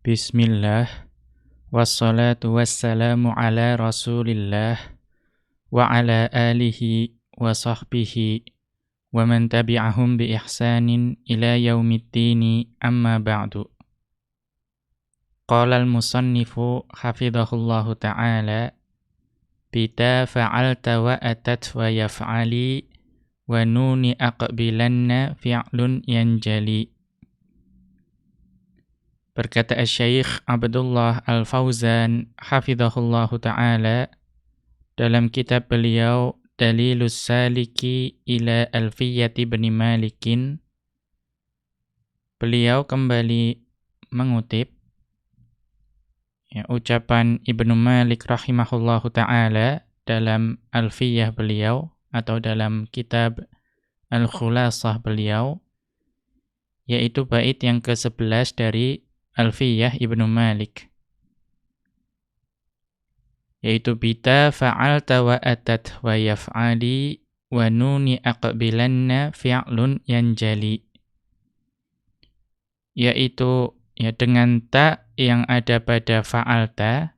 Bismillah, wassalatu wassalamu ala rasulillah, wa ala alihi wa sahbihi, wa man tabi'ahum bi ihsanin ila yaumiddini amma ba'du. Qala al-musannifu hafidhahullahu ta'ala, bita fa'alta wa atat wa yaf'ali, wa nuni aqbilanna fi'lun yanjali. Berkata Asy-Syaikh Abdullah Al-Fauzan hafizahullahu ta'ala dalam kitab beliau Dalilus Saliki ila Alfiyati Bni Malikin, beliau kembali mengutip ucapan Ibnu Malik rahimahullahu ta'ala dalam Alfiyah beliau atau dalam kitab Al-Khulasah beliau, yaitu bait yang ke-11 dari Alfiyah Ibnu Malik, yaitu bita fa'alta wa atat wa yaf'ali wa nuni aqbilanna fi'lun yanjali, yaitu dengan ta yang ada pada fa'alta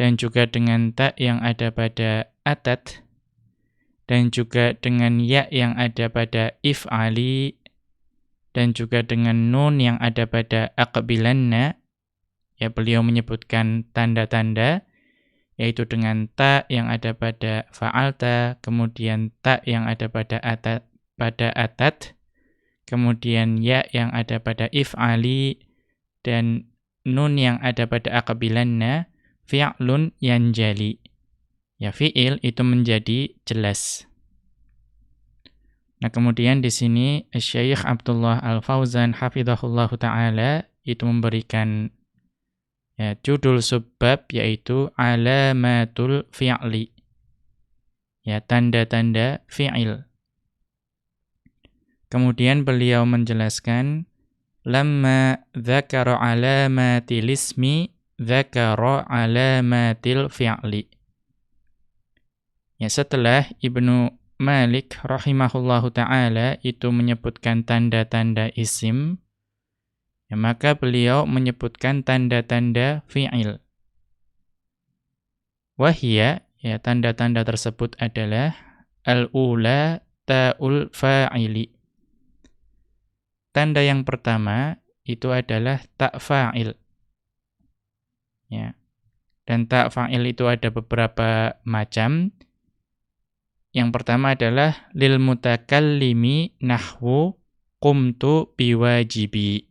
dan juga dengan ta yang ada pada atat dan juga dengan ya yang ada pada if'ali dan juga dengan nun yang ada pada aqbilanna, beliau menyebutkan tanda-tanda, yaitu dengan ta yang ada pada fa'alta, kemudian ta yang ada pada atat, kemudian ya yang ada pada if'ali, dan nun yang ada pada aqbilanna, fi'lun yanjali. Fi'il itu menjadi jelas. Nah, kemudian di sini Syekh Abdullah Al-Fauzan hafizahullahu ta'ala itu memberikan judul subbab, yaitu alamatul fi'li, tanda-tanda fi'il. Kemudian beliau menjelaskan lamma dzakara alamatil ismi dzakara alamatil fi'li. Setelah Ibnu Malik rahimahullahu ta'ala itu menyebutkan tanda-tanda isim, maka beliau menyebutkan tanda-tanda fi'il. Wahia, tanda-tanda tersebut adalah al-ula ta'ul fa'ili. Tanda yang pertama itu adalah ta' fa'il. Dan ta' fa'il itu ada beberapa macam. Yang pertama adalah lil mutakallimi nahwu qumtu biwajibi.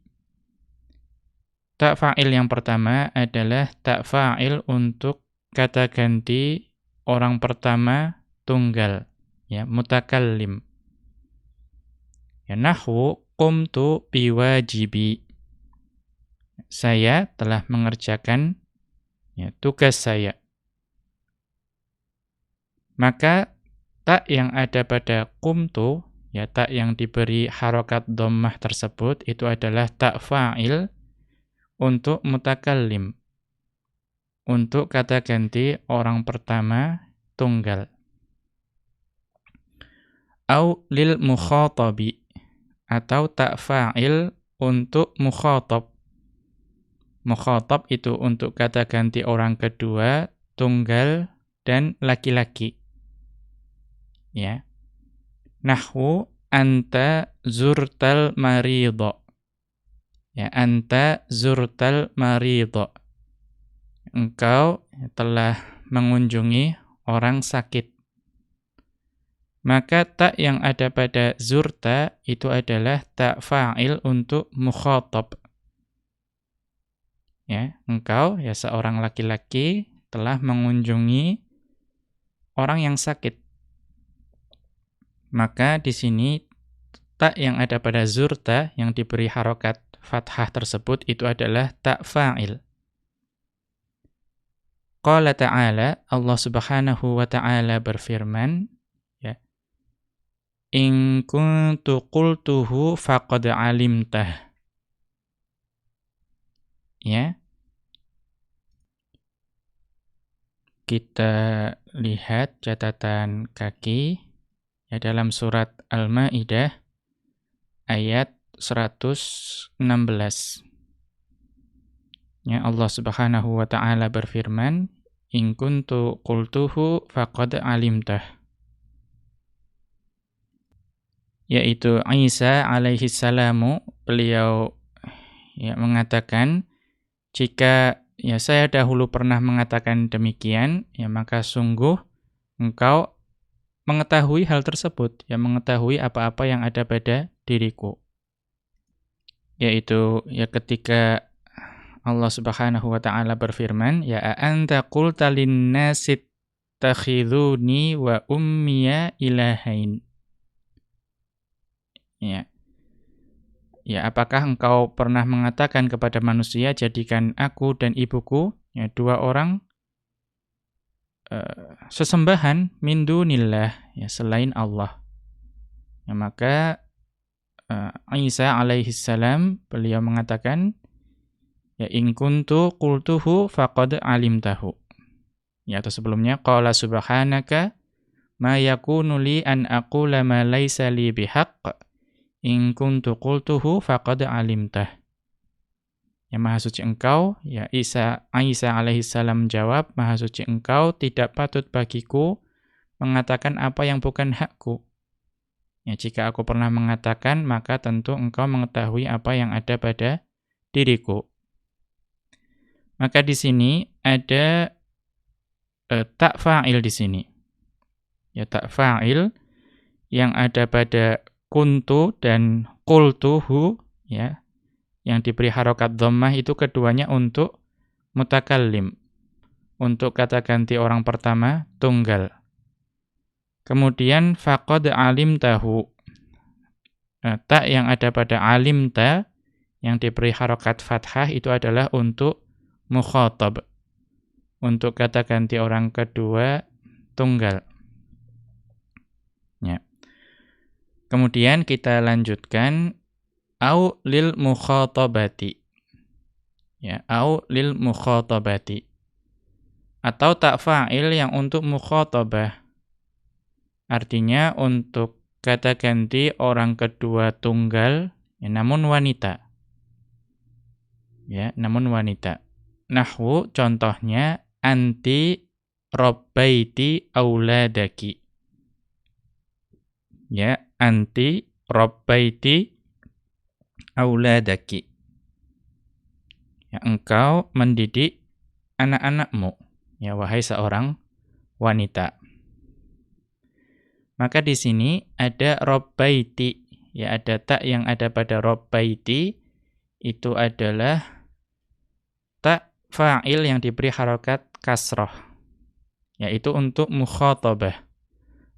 Ta' fa'il yang pertama adalah ta' fa'il untuk kata ganti orang pertama tunggal, mutakallim. Nahwu qumtu biwajibi. Saya telah mengerjakan tugas saya. Maka ta yang ada pada qumtu, ta yang diberi harokat dhammah tersebut, itu adalah ta fa'il untuk mutakallim, untuk kata ganti orang pertama tunggal. Au lil mukhatabi, atau ta fa'il untuk mukhatab. Mukhatab itu untuk kata ganti orang kedua tunggal dan laki-laki. Nahwu anta zurtal maridho. Anta zurtal maridho. Engkau telah mengunjungi orang sakit. Maka ta yang ada pada zurta itu adalah ta fa'il untuk mukhatab. Engkau, seorang laki-laki telah mengunjungi orang yang sakit. Maka di sini ta yang ada pada zurta yang diberi harokat fathah tersebut itu adalah ta fa'il. Qala ta'ala, Allah Subhanahu wa ta'ala berfirman, in kuntu qultuhu faqad alimtah. Kita lihat catatan kaki dalam surat Al-Maidah ayat 116. Ya, Allah Subhanahu wa taala berfirman, "In kuntu qultuhu faqad alimtah." Yaitu Isa alaihi salamu, beliau mengatakan, jika saya dahulu pernah mengatakan demikian, maka sungguh engkau mengetahui hal tersebut, mengetahui apa-apa yang ada pada diriku. Yaitu ketika Allah Subhanahu wa taala berfirman, "Ya anta qulta lin-nasi ittakhiduni wa ummiya ilahain." Apakah engkau pernah mengatakan kepada manusia, jadikan aku dan ibuku, dua orang sesembahan min dunillah, selain Allah. Maka Isa alaihi salam, beliau mengatakan, in kuntu qultuhu faqad alimtahu. Atau sebelumnya, qala subhanaka ma yakunu li an aqula ma laysa li bihaqq. In kuntu qultuhu faqad alimtah. Maha suci engkau, Isa alaihi salam jawab, maha suci engkau, tidak patut bagiku mengatakan apa yang bukan hakku. Jika aku pernah mengatakan, maka tentu engkau mengetahui apa yang ada pada diriku. Maka di sini ada tak fa'il di sini. Tak fa'il yang ada pada kuntu dan qultuhu, yang diberi harokat dhammah itu keduanya untuk mutakallim, untuk kata ganti orang pertama tunggal. Kemudian faqad alimtahu, tak yang ada pada alimta yang diberi harokat fathah itu adalah untuk mukhatab, untuk kata ganti orang kedua tunggal. Kemudian kita lanjutkan au lil mukhatabati. Au lil mukhatabati. Atau tak fa'il yang untuk mukhatabah. Artinya untuk kata ganti orang kedua tunggal, namun wanita. Namun wanita. Nahwu contohnya anti rabbaiti auladaki. Anti rabbaiti auladaki. Engkau mendidik anak-anakmu, wahai seorang wanita. Maka di sini ada rabbaiti, ada tak yang ada pada rabbaiti, itu adalah tak fa'il yang diberi harokat kasroh, yaitu untuk mukhatabah,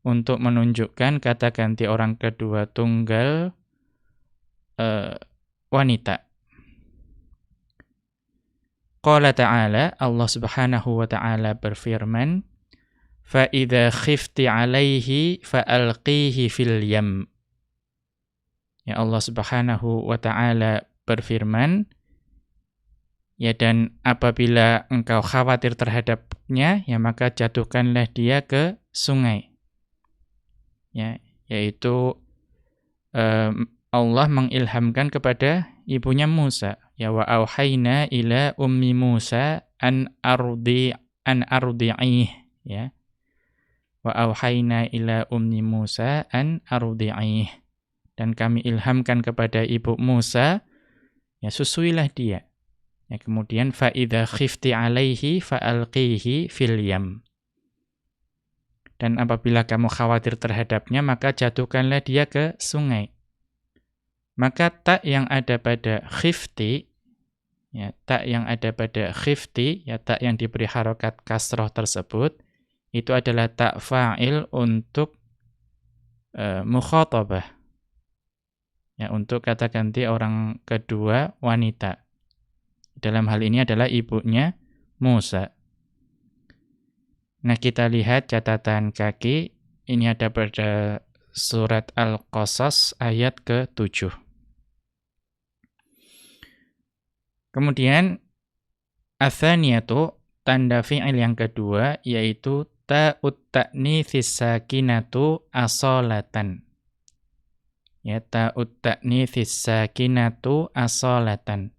untuk menunjukkan kata ganti orang kedua tunggal wanita. Qala ta'ala, Allah Subhanahu wa ta'ala berfirman, fa idza khifti 'alaihi fa'alqihi fil yam. Allah Subhanahu wa ta'ala berfirman, dan apabila engkau khawatir terhadapnya, maka jatuhkanlah dia ke sungai. Yaitu Allah mengilhamkan kepada ibunya Musa, wa auhayna ila ummi Musa an ardi'ih, wa auhayna ila ummi Musa an ardi'ih, dan kami ilhamkan kepada ibu Musa, susuilah dia. Kemudian fa idza khifti 'alaihi fa'alqihi fil yam. Dan apabila kamu khawatir terhadapnya, maka jatuhkanlah dia ke sungai. Maka tak yang ada pada khifti, tak yang ada pada khifti, tak yang diberi harokat kasroh tersebut, itu adalah tak fa'il untuk mukhatabah, untuk kata ganti orang kedua wanita. Dalam hal ini adalah ibunya Musa. Nah, kita lihat catatan kaki, ini ada pada surat Al-Qasas ayat ke-7. Kemudian atsaniyatu, tanda fi'il yang kedua, yaitu ta'ut ta'nitsis sakinatu asolatan. Ta'ut ta'nitsis sakinatu asolatan.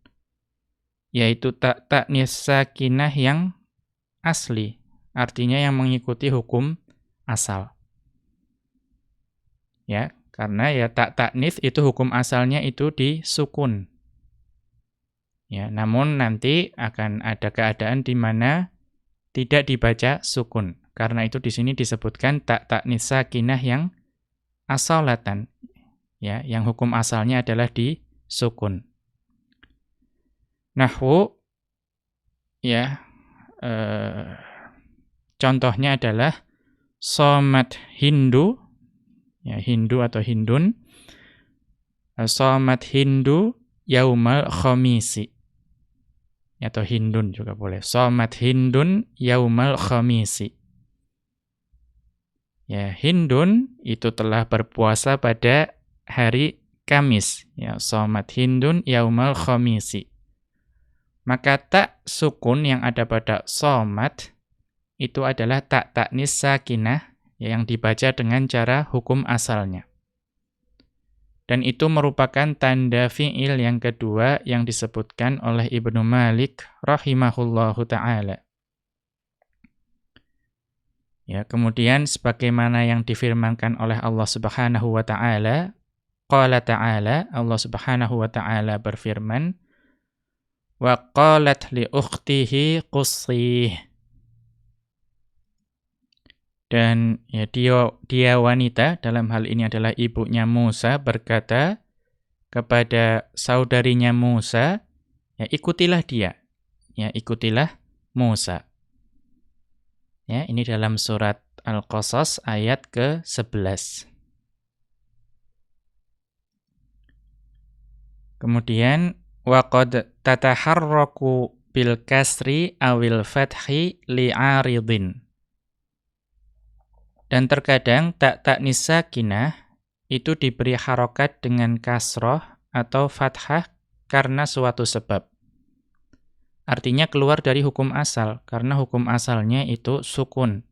yaitu ta ta'nis sakinah yang asli, artinya yang mengikuti hukum asal. Ya, karena ya ta ta'nis itu hukum asalnya itu disukun. Ya, namun nanti akan ada keadaan di mana tidak dibaca sukun. Karena itu di sini disebutkan ta ta'nis sakinah yang asalatan. Ya, yang hukum asalnya adalah disukun. Nahwu ya contohnya adalah shamat Hindu, ya Hindu atau Hindun. Shamat Hindu yaumal khamisi. Atau Hindun juga boleh. Shamat Hindun yaumal khamisi. Ya, Hindun itu telah berpuasa pada hari Kamis. Ya, shamat Hindun yaumal khamisi. Maka tak sukun yang ada pada shamat itu adalah tak ta'nis sakinah yang dibaca dengan cara hukum asalnya. Dan itu merupakan tanda fi'il yang kedua yang disebutkan oleh Ibnu Malik rahimahullahu ta'ala. Ya, kemudian sebagaimana yang difirmankan oleh Allah Subhanahu wa ta'ala, qala ta'ala, Allah Subhanahu wa ta'ala berfirman, wa qalat li ukhtihi qussih. Dan ya dia wanita, dalam hal ini adalah ibunya Musa, berkata kepada saudarinya Musa, ya ikutilah dia. Ya ikutilah Musa. Ya, ini dalam surat Al-Qasas ayat ke-11. Kemudian wa qad tataharraku bil kasri awil fathi li'aridin. Dan terkadang tak ta'nis sakinah itu diberi harokat dengan kasroh atau fathah karena suatu sebab. Artinya keluar dari hukum asal, karena hukum asalnya itu sukun.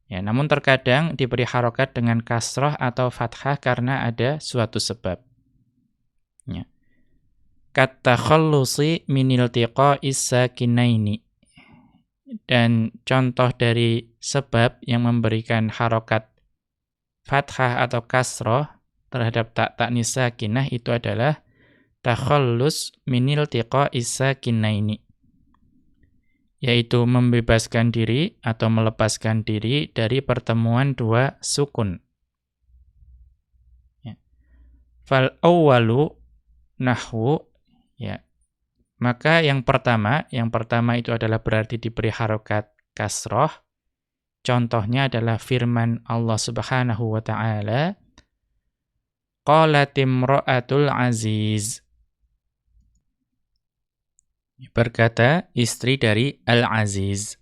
Ya, namun terkadang diberi harokat dengan kasroh atau fathah karena ada suatu sebab. Ya. Katakhallusi minil tiqa'is sakinaini. Dan contoh dari sebab yang memberikan harokat fathah atau kasroh terhadap tak ta'nis sakinah itu adalah takhallus minil tiqa'is sakinaini, yaitu membebaskan diri atau melepaskan diri dari pertemuan dua sukun. Ya. Fal awwalu nahwu, ya. Maka yang pertama itu adalah berarti diberi harokat kasroh. Contohnya adalah firman Allah Subhanahu wa ta'ala, qalat imra'atul aziz. Berkata istri dari Al-Aziz.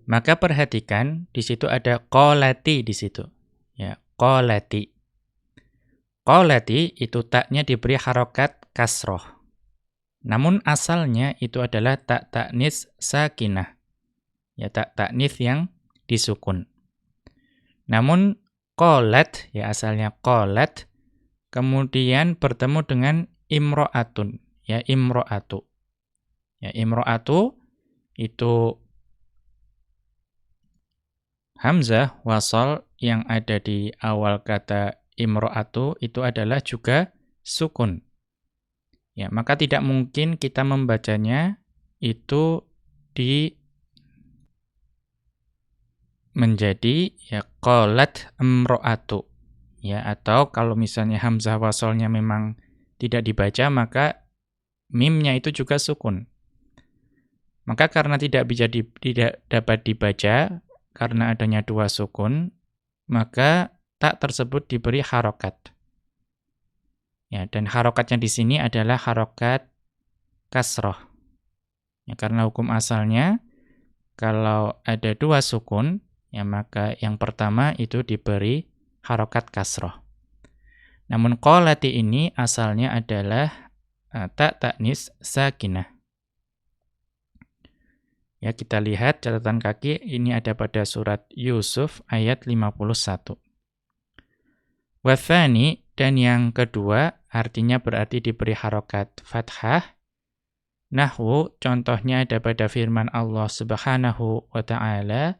Maka perhatikan di situ ada qalati di situ. Ya, qalati. Qalati itu taknya diberi harokat kasroh. Namun asalnya itu adalah tak ta'nis sakinah. Ya, tak ta'nis yang disukun. Namun qalat, ya asalnya qalat, kemudian bertemu dengan imro'atun, ya imro'atu. Ya, imro'atu itu hamzah wasal yang ada di awal kata imro'atu itu adalah juga sukun. Ya, maka tidak mungkin kita membacanya itu menjadi ya qalat imro'atu. Ya, atau kalau misalnya hamzah wasalnya memang tidak dibaca, maka mimnya itu juga sukun. Maka karena tidak dapat dibaca karena adanya dua sukun, maka tak tersebut diberi harokat. Ya, dan harokatnya di sini adalah harokat kasroh. Ya, karena hukum asalnya kalau ada dua sukun, ya maka yang pertama itu diberi harokat kasroh. Namun qalati ini asalnya adalah tak ta'nis sakinah. Ya, kita lihat catatan kaki ini ada pada surat Yusuf ayat 51. Wathani, dan yang kedua artinya berarti diberi harokat fathah. Nahwu contohnya ada pada firman Allah Subhanahu wa taala,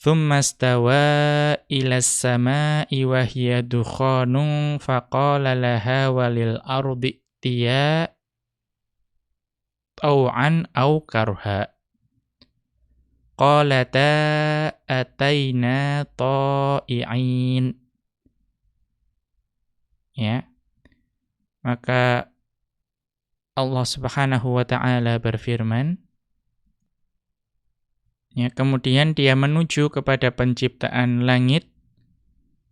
"Tsumma stawa ilas samaa'i wa hiya dukhanun faqala laha walil ardi itiya taw'an aw karha." Qalata ataina ta'i'in. Ya, maka Allah Subhanahu wa taala berfirman, ya, kemudian dia menuju kepada penciptaan langit,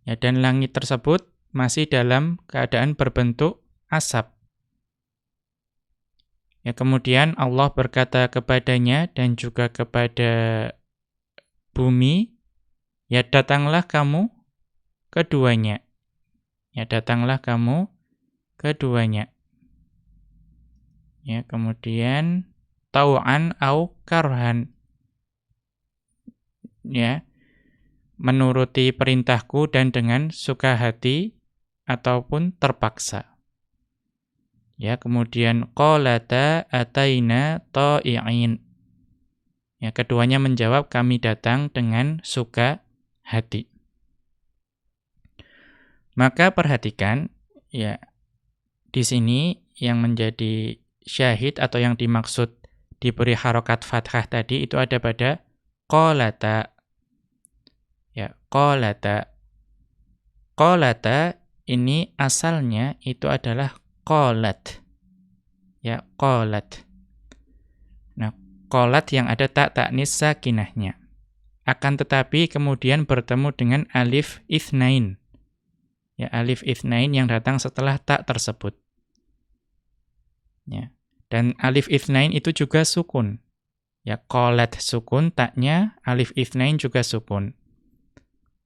ya, dan langit tersebut masih dalam keadaan berbentuk asap. Ya, kemudian Allah berkata kepadanya dan juga kepada bumi, ya datanglah kamu keduanya. Ya datanglah kamu keduanya. Ya, kemudian tau'an au karhan. Ya, menuruti perintahku dan dengan suka hati ataupun terpaksa. Ya, kemudian qalata ataina ta'i'in. Ya, keduanya menjawab kami datang dengan suka hati. Maka perhatikan, ya, di sini yang menjadi syahid atau yang dimaksud diberi harokat fathah tadi itu ada pada qalata. Ya, qalata. Qalata ini asalnya itu adalah qalat. Ya, qalat. Nah, qalat yang ada tak taknis sakinahnya. Akan tetapi kemudian bertemu dengan alif itsnain. Ya, alif itsnain yang datang setelah tak tersebut. Ya. Dan alif itsnain itu juga sukun. Ya, qalat sukun, taknya alif itsnain juga sukun.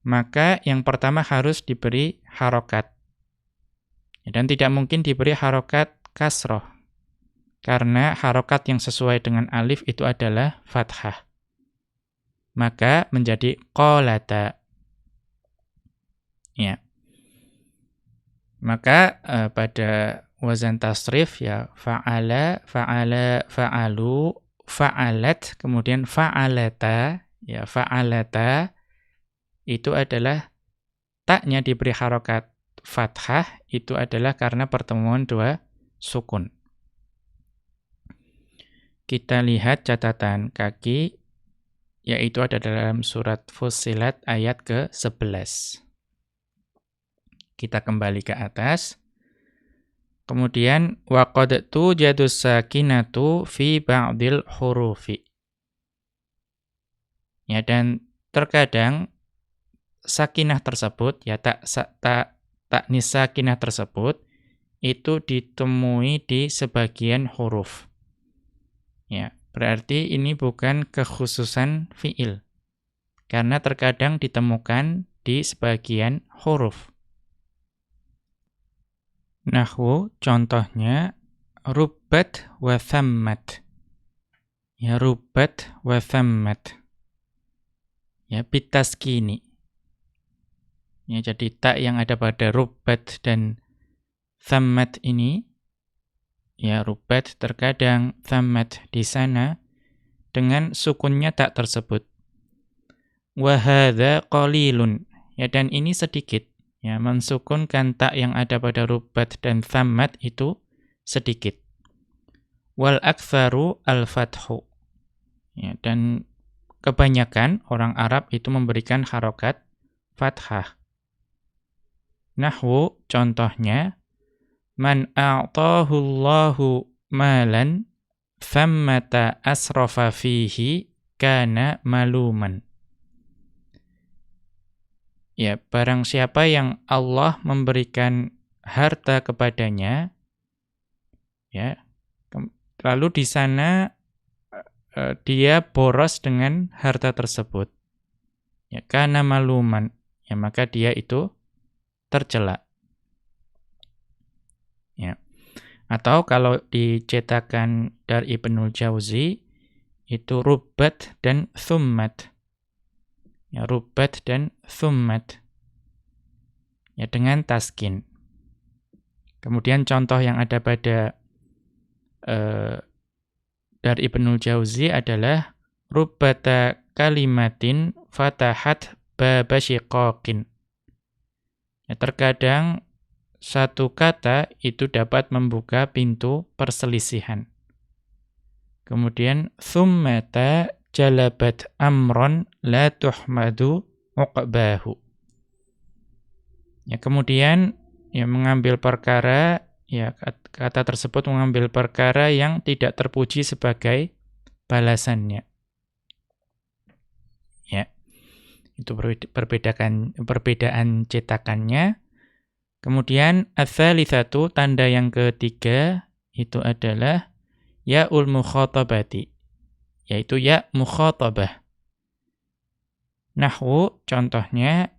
Maka yang pertama harus diberi harokat. Ya, dan tidak mungkin diberi harokat kasroh. Karena harokat yang sesuai dengan alif itu adalah fathah. Maka menjadi qalata. Ya. Maka pada wazan tasrif ya fa'ala, fa'ala, fa'alu, fa'alat, kemudian fa'alata, ya fa'alata itu adalah taknya diberi harokat fathah, itu adalah karena pertemuan dua sukun. Kita lihat catatan kaki, yaitu ada dalam surat Fussilat ayat ke-11. Kita kembali ke atas. Kemudian waqad tujadus sakinatu fi ba'dil hurufi. Ya, dan terkadang sakinah tersebut, ya taknis sakinah tersebut itu ditemui di sebagian huruf. Ya, berarti ini bukan kekhususan fiil. Karena terkadang ditemukan di sebagian huruf. Nahwu contohnya rubbat wa thammat. Ya, rubbat wa thammat. Ya, bitaskini. Ya, jadi tak yang ada pada rubbat dan thammat ini, ya rubbat terkadang, thammat di sana dengan sukunnya tak tersebut. Wa hadza qalilun. Ya, dan ini sedikit. Ya, mensukunkan tak yang ada pada rubbat dan thammat itu sedikit. Wal aktsaru al-fathu. Ya, dan kebanyakan orang Arab itu memberikan harokat fathah. Nahwu contohnya man a'tahu Allahu malan thammata asrafa fihi kana maluman. Ya, barang siapa yang Allah memberikan harta kepadanya, ya, lalu di sana dia boros dengan harta tersebut, ya, kana maluman, ya, maka dia itu tercela. Ya. Atau kalau dicetakan dari Ibnul Jauzi itu rubbat dan thummat. Ya, rubbat dan thummat. Ya, dengan taskin. Kemudian contoh yang ada pada eh, dari Ibnul Jauzi adalah rubbata kalimatin fatahat baba syiqaqin. Ya, terkadang satu kata itu dapat membuka pintu perselisihan. Kemudian thummata jalabat amron la tuhmadu uqbahu. Ya, kemudian ya mengambil perkara, ya kata tersebut mengambil perkara yang tidak terpuji sebagai balasannya. Ya. Itu perbedaan cetakannya. Kemudian ats-tsalitsatu, tanda yang ketiga itu adalah ya'ul mukhatabati, yaitu ya mukhatabah. Nahwu contohnya,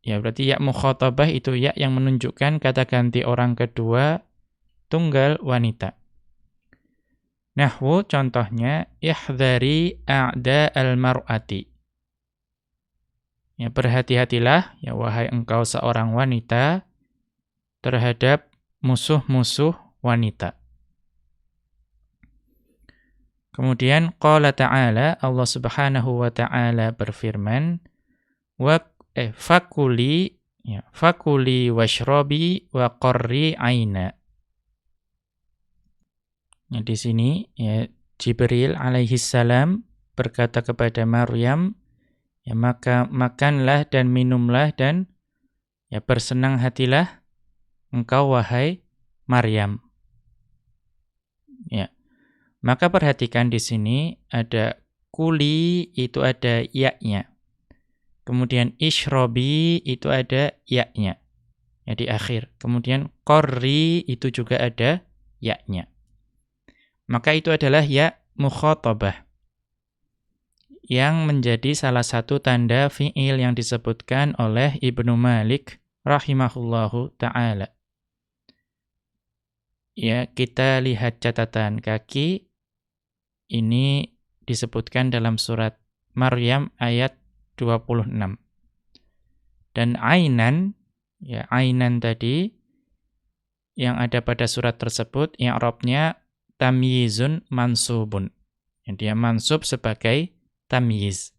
ya berarti ya mukhatabah itu ya yang menunjukkan kata ganti orang kedua tunggal wanita. Nahwu contohnya ihdhari a'da al-mar'ati. Ya, berhati-hatilah ya wahai engkau seorang wanita terhadap musuh-musuh wanita. Kemudian qala ta'ala, Allah Subhanahu wa ta'ala berfirman, fakuli washrabi wa qarri aina. Ya, di sini ya Jibril alaihi salam berkata kepada Maryam, ya maka makanlah dan minumlah dan ya bersenang hatilah engkau wahai Maryam. Ya. Maka perhatikan di sini ada kuli itu ada ya-nya. Kemudian ishrobi itu ada ya-nya. Ya di akhir. Kemudian qarri itu juga ada ya-nya. Maka itu adalah ya mukhatabah, yang menjadi salah satu tanda fi'il yang disebutkan oleh Ibnu Malik rahimahullahu ta'ala. Ya, kita lihat catatan kaki. Ini disebutkan dalam surat Maryam ayat 26. Dan ainan, ya ainan tadi yang ada pada surat tersebut, i'rabnya tamyizun mansubun. Yang dia mansub sebagai tamyiz.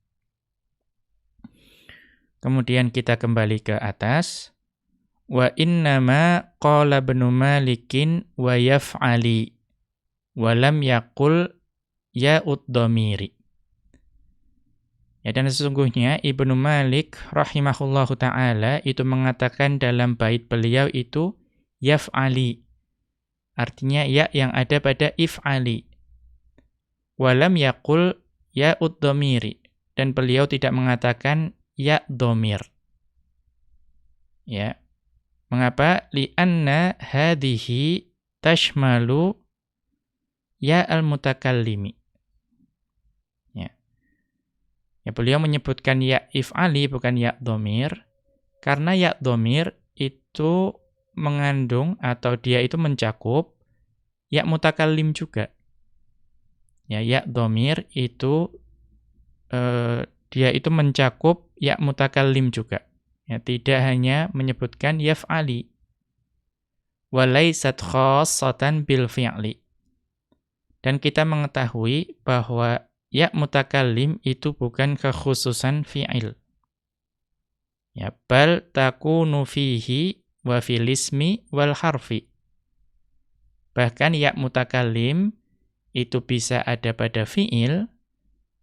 Kemudian kita kembali ke atas. Wa innama qala Ibnu Malikin wa yaf'ali wa lam yaqul ya'ud dhamiri. Ya, dan sesungguhnya Ibnu Malik rahimahullahu ta'ala itu mengatakan dalam bait beliau itu yaf'ali. Artinya ya yang ada pada if'ali. Wa lam yaqul ya'ud dhamiri. Dan beliau tidak mengatakan ya dhamir. Ya. Mengapa? Li'anna hadhihi tashmalu ya al-mutakallimi. Ya. Ya, beliau menyebutkan ya if'ali bukan ya dhamir, karena ya dhamir itu mengandung atau dia itu mencakup ya mutakallim juga. Ya dhamir itu dia itu mencakup ya mutakallim juga. Ya, tidak hanya menyebutkan yaf'ali. Wa laysat khassatan bil fi'li. Dan kita mengetahui bahwa ya mutakallim itu bukan kekhususan fi'il. Ya, bal takunu fihi wa fil ismi wal harfi. Bahkan ya mutakallim itu bisa ada pada fi'il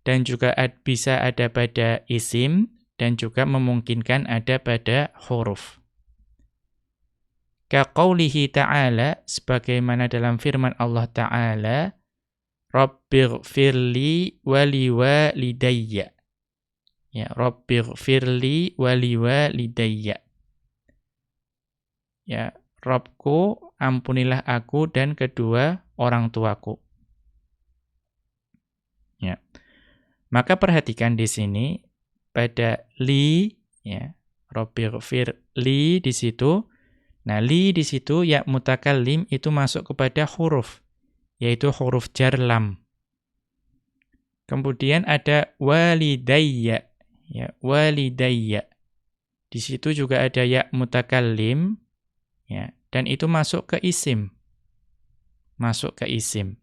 dan juga bisa ada pada isim dan juga memungkinkan ada pada huruf. Ka qaulihi ta'ala, sebagaimana dalam firman Allah Ta'ala, Rabbighfirli wa liwalidayya. Ya, Rabbighfirli wa liwalidayya. Ya, Rabbku, ampunilah aku dan kedua orang tuaku. Ya. Maka perhatikan di sini pada li, ya, Rabbighfirli di situ. Nah, li di situ ya mutakallim itu masuk kepada huruf, yaitu huruf jar lam. Kemudian ada walidayya, ya, walidayya. Di situ juga ada ya mutakallim, ya, dan itu masuk ke isim. masuk ke isim.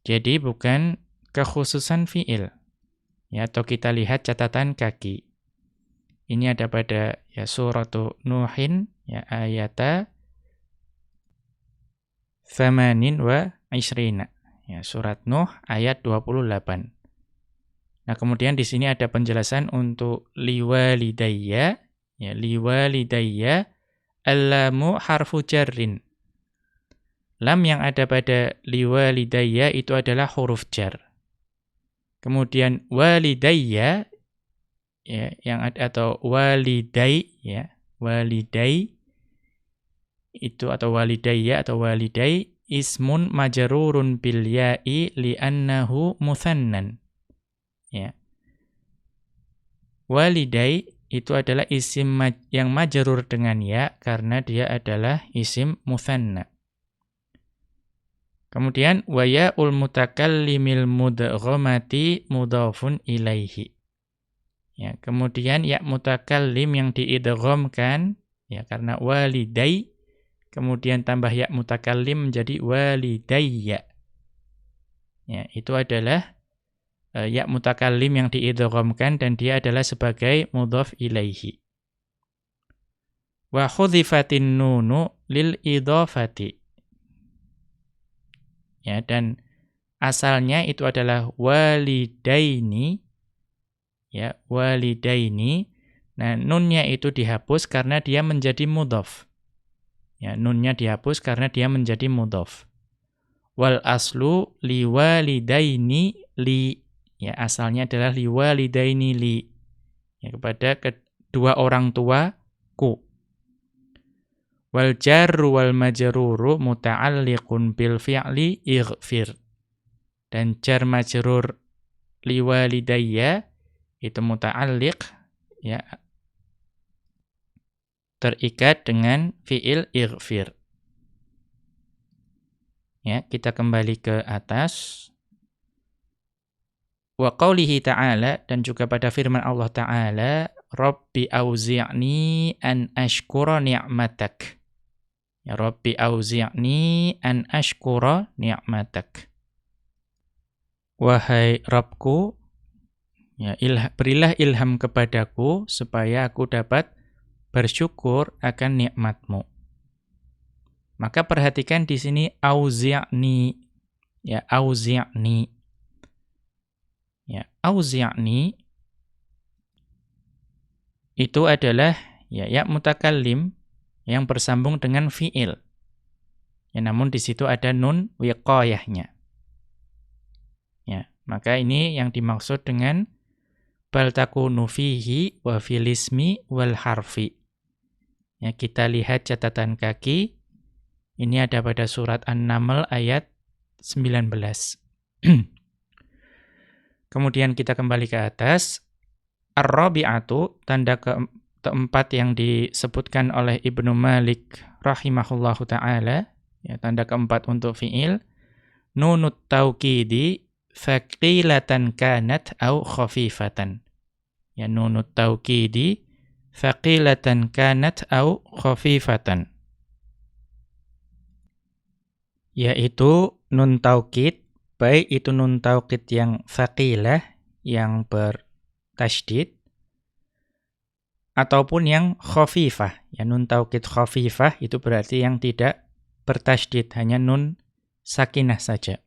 Jadi bukan kekhususan fi'il. Ya, atau kita lihat catatan kaki. Ini ada pada ya suratu Nuhin ya ayata 28. Ya, surat Nuh ayat 28. Nah, kemudian di sini ada penjelasan untuk liwalidayya, ya liwalidayya allamu harfu jarrin. Lam yang ada pada liwalidayya itu adalah huruf jar. Kemudian walidayya ya yang ada atau walidai ya, walidai itu atau walidayya atau walidai ismun majrurun bil ya'i li'annahu mutsannan. Ya. Walidai itu adalah isim yang majrur dengan ya karena dia adalah isim mutsanna. Kemudian wa ya'ul mutakallimil mudghamati mudhafun ilaihi. Ya, kemudian ya mutakallim yang diidghamkan ya karena walidai kemudian tambah ya mutakallim menjadi walidayya. Ya, itu adalah ya mutakallim yang diidghamkan dan dia adalah sebagai mudhaf ilaihi. Wa hudhifatin nunu lil idhafati. Ya, dan asalnya itu adalah walidaini. Ya, walidaini. Nah, nunnya itu dihapus karena dia menjadi mudhaf. Ya, nunnya dihapus karena dia menjadi mudhaf. Wal aslu liwalidaini li. Ya, asalnya adalah liwalidaini li. Ya, kepada kedua orang tuaku. Wal jarru wal majruru muta'alliqun bil fi'li ighfir. Dan jar majrur liwalidayya itu muta'alliq ya terikat dengan fi'il ighfir. Ya, kita kembali ke atas. Wa qaulihi ta'ala dan juga pada firman Allah Ta'ala, Rabbi auzi'ni an ashkura ni'matak. Ya Rabbi auzi'ni an ashkura ni'matak. Wahai Rabbku, ya berilah ilham kepadaku supaya aku dapat bersyukur akan nikmat-Mu. Maka perhatikan di sini auzi'ni. Ya, auzi'ni. Ya, auzi'ni itu adalah ya mutakallim yang bersambung dengan fi'il. Ya, namun di situ ada nun wiqayahnya. Ya, maka ini yang dimaksud dengan bal takunu fihi wa fil ismi wal harfi. Ya, kita lihat catatan kaki. Ini ada pada surat An-Naml ayat 19. Kemudian kita kembali ke atas. Ar-rabi'atu, tanda keempat yang disebutkan oleh Ibnu Malik rahimahullahu ta'ala, ya, tanda keempat untuk fi'il, nunut tauqidi faqilatan kanat au khafifatan. Ya, nunut tauqidi faqilatan kanat au khafifatan. Yaitu nun taukid, baik itu nun taukid yang faqilah, yang bertasydid, ataupun yang khafifah. Ya, nun taukid khafifah itu berarti yang tidak bertasydid, hanya nun sakinah saja.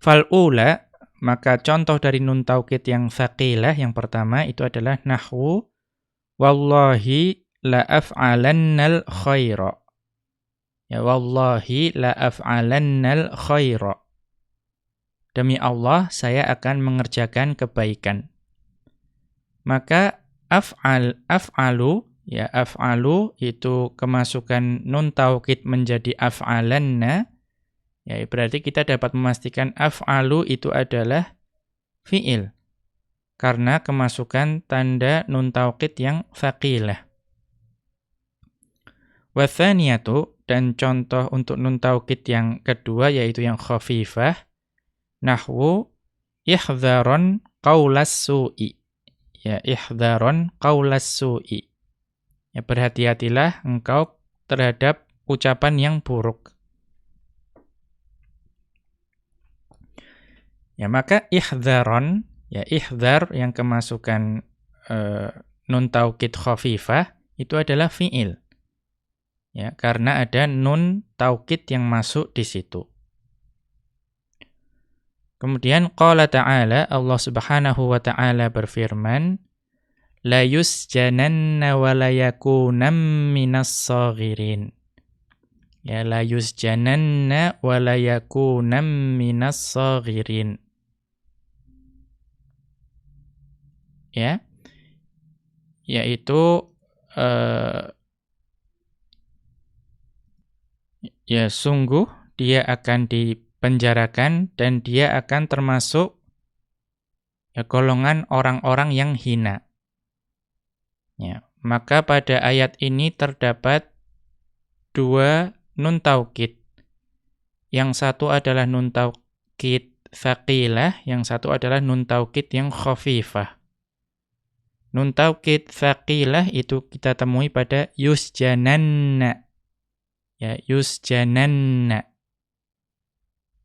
Fal'ula, maka contoh dari nun taukid yang faqilah yang pertama itu adalah nahwu wallahi la af'alannal khaira. Ya wallahi la af'alannal khaira. Demi Allah saya akan mengerjakan kebaikan. Maka af'alu ya af'alu itu kemasukan nun taukid menjadi af'alanna. Ya berarti kita dapat memastikan af'alu itu adalah fi'il karena kemasukan tanda nun taukid yang faqilah. Wa tsaniyatu, dan contoh untuk nun taukid yang kedua yaitu yang khafifah, nahwu ihdharon qaulas su'i. Ya, ihdharon qaulas su'i. Ya, berhati-hatilah engkau terhadap ucapan yang buruk. Ya, maka ihdharon, ya ihdhar yang kemasukan nun taukid khafifah itu adalah fi'il. Ya, karena ada nun taukid yang masuk di situ. Kemudian qala ta'ala, Allah Subhanahu wa ta'ala berfirman, la yusjananna wa la yakunam minas saghirin. Ya, la yusjananna wa la yakunam minas saghirin. Ya. Yaitu ya sungguh dia akan dipenjarakan dan dia akan termasuk ya golongan orang-orang yang hina. Ya, maka pada ayat ini terdapat dua nun taukid. Yang satu adalah nun taukid tsaqilah, yang satu adalah nun taukid yang khafifah. Nun taukid tsaqilah itu kita temui pada yusjananna. Ya, yusjananna.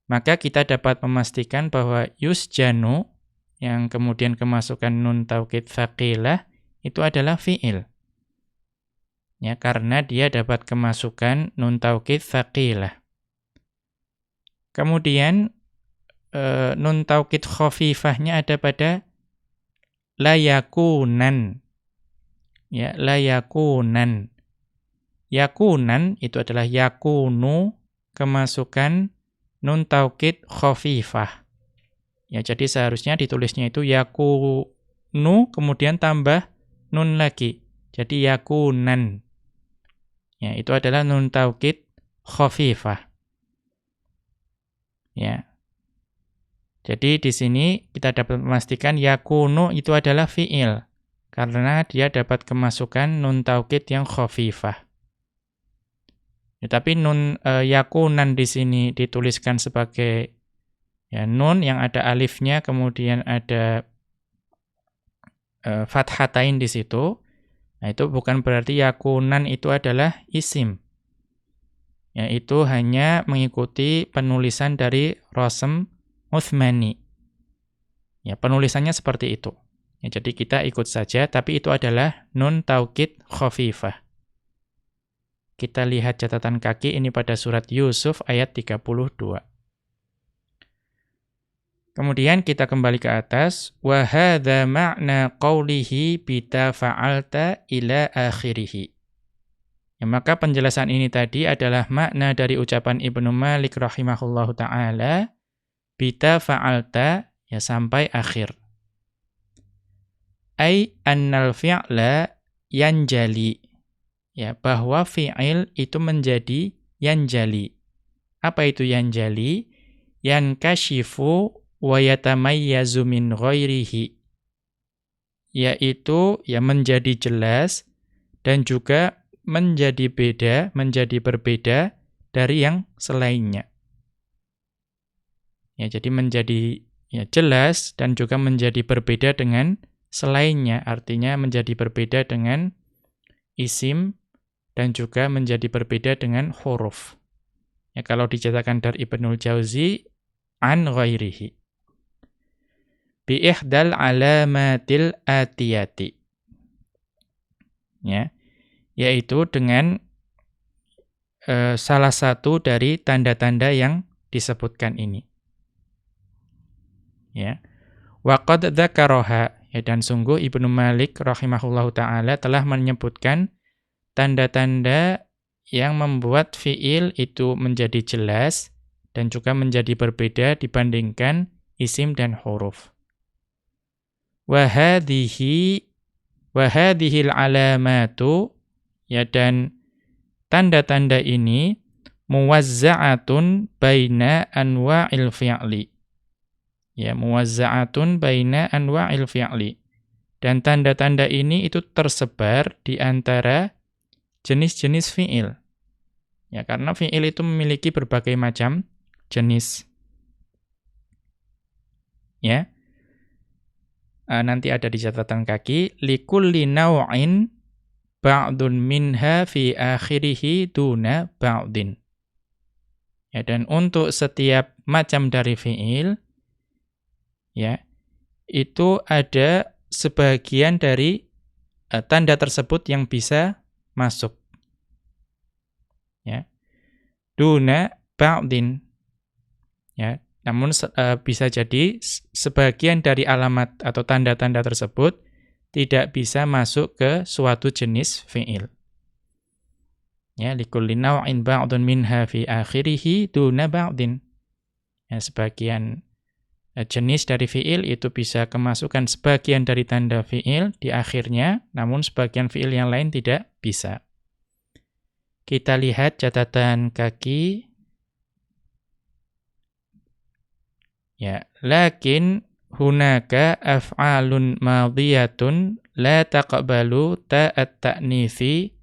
Maka kita dapat memastikan bahwa yusjanu yang kemudian kemasukan nun taukid tsaqilah itu adalah fi'il. Ya, karena dia dapat kemasukan nun taukid tsaqilah. Kemudian nun taukid khafifahnya ada pada la yakunan. Ya, la yakunan. Yakunan itu adalah yakunu kemasukan nun taukid khafifah. Ya, jadi seharusnya ditulisnya itu yakunu kemudian tambah nun lagi. Jadi yakunan. Ya, itu adalah nun taukid khafifah. Ya. Jadi di sini kita dapat memastikan yakunu itu adalah fi'il karena dia dapat kemasukan nun taukid yang khafifah. Ya, tapi nun yakunan di sini dituliskan sebagai ya nun yang ada alifnya kemudian ada fathatain di situ. Nah, itu bukan berarti yakunan itu adalah isim. Ya, itu hanya mengikuti penulisan dari Rasm Utsmani. Ya, penulisannya seperti itu. Ya, jadi kita ikut saja, tapi itu adalah nun taukid khafifah. Kita lihat catatan kaki ini pada surat Yusuf ayat 32. Kemudian kita kembali ke atas. Wa hadza ma'na qawlihi bita fa'alta ila akhirih. Ya, maka penjelasan ini tadi adalah makna dari ucapan Ibnu Malik rahimahullahu ta'ala, bita fa'alta, ya sampai akhir. Ai annal fi'la yanjali. Ya, bahwa fi'il itu menjadi yanjali. Apa itu yanjali? Yankashifu wa yatamayyazu min ghairihi. Yaitu ya menjadi jelas dan juga menjadi berbeda dari yang selainnya. Ya, jadi menjadi ya jelas dan juga menjadi berbeda dengan selainnya, artinya menjadi berbeda dengan isim dan juga menjadi berbeda dengan huruf. Ya, kalau dicatatkan dari Ibnul Jauzi an ghairihi. Bi ihdal alamatil atiyati. Ya, yaitu dengan salah satu dari tanda-tanda yang disebutkan ini. Ya. Wa qad dzakaraha, ya, dan sungguh Ibnu Malik rahimahullahu taala telah menyebutkan tanda-tanda yang membuat fiil itu menjadi jelas dan juga menjadi berbeda dibandingkan isim dan huruf. Wa hadhil alamatu, ya, dan tanda-tanda ini muwazza'atun baina anwa'il fi'li. Ya, muwazza'atun baina anwa'il fi'li. Dan tanda-tanda ini itu tersebar di antara jenis-jenis fi'il. Ya, karena fi'il itu memiliki berbagai macam jenis. Ya. Nanti ada di catatan kaki, likulli naw'in ba'dun minha fi akhirih duna ba'din. Ya, dan untuk setiap macam dari fi'il, ya, itu ada sebagian dari tanda tersebut yang bisa masuk. Ya. Duna ba'din. Ya, namun bisa jadi sebagian dari alamat atau tanda-tanda tersebut tidak bisa masuk ke suatu jenis fi'il. Ya, likulli naw'in ba'dun minha fi akhirih duna ba'din. Ya, sebagian jenis dari fi'il itu bisa kemasukan sebagian dari tanda fi'il di akhirnya, namun sebagian fi'il yang lain tidak bisa. Kita lihat catatan kaki. Ya, lakin hunaka af'alun madhiyatun la taqbalu ta'at ta'nifi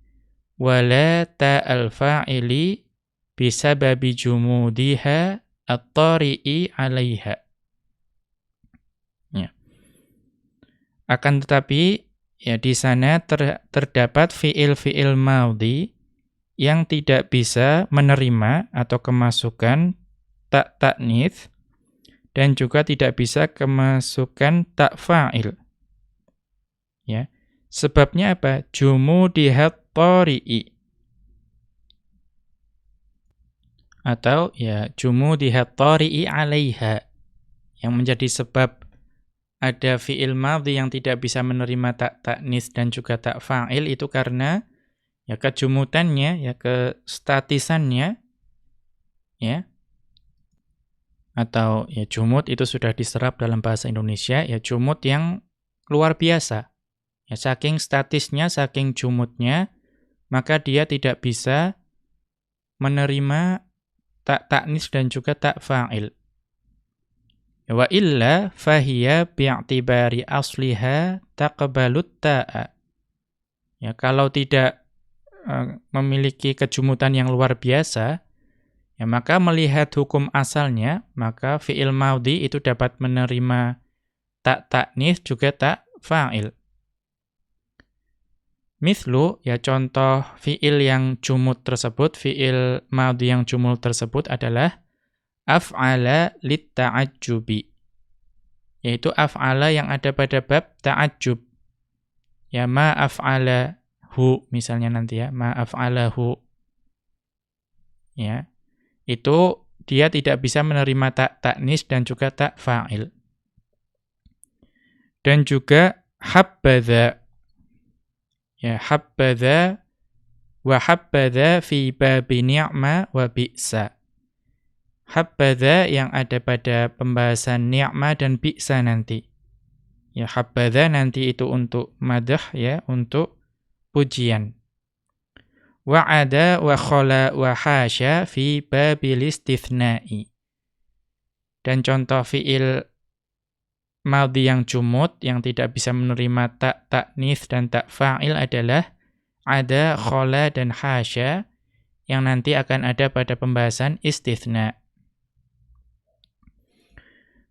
wa la ta'al fa'ili bisababi jumudiha at-tari'i 'alaiha. Ya. Akan tetapi ya di sana terdapat fi'il-fi'il madhi yang tidak bisa menerima atau kemasukan ta' ta'nits dan juga tidak bisa kemasukan ta' fa'il. Ya. Sebabnya apa? Jumudihat tari'i. Atau ya jumudihat tari'i 'alaiha. Yang menjadi sebab ada fi'il madhi yang tidak bisa menerima ta' ta'nits dan juga ta' fa'il itu karena ya kejumutannya, ya kestatisannya, ya. Atau ya jumud itu sudah diserap dalam bahasa Indonesia, ya jumud yang luar biasa. Ya saking statisnya, saking jumudnya, maka dia tidak bisa menerima ta' ta'nits dan juga ta' fa'il. Wa illa fahiya bi'tibari asliha taqbalut ta'a. Ya, kalau tidak memiliki kejumutan yang luar biasa, ya maka melihat hukum asalnya, maka fi'il madhi itu dapat menerima ta' ta'nits juga ta' fa'il. Mithlu, ya contoh fi'il yang jumud tersebut, fi'il madhi yang jumud tersebut adalah af'ala litta'ajjubi. Yaitu af'ala yang ada pada bab ta'ajjub. Ya ma af'alahu misalnya nanti ya, ma af'alahu. Ya. Itu dia tidak bisa menerima ta' ta'nits dan juga ta' fa'il. Dan juga habbadha. Ya habbadha wa habbadha fi babi ni'ma wa bi'sa. Habbadha yang ada pada pembahasan ni'ma dan bi'sa nanti. Ya habbadha nanti itu untuk madah, ya, untuk pujian. Wa'ada wa khala wa hasya fi babil istithna'i. Dan contoh fi'il madhi yang jumud yang tidak bisa menerima ta' ta'nits dan ta' fa'il adalah ada, khala dan hasya yang nanti akan ada pada pembahasan istithna'.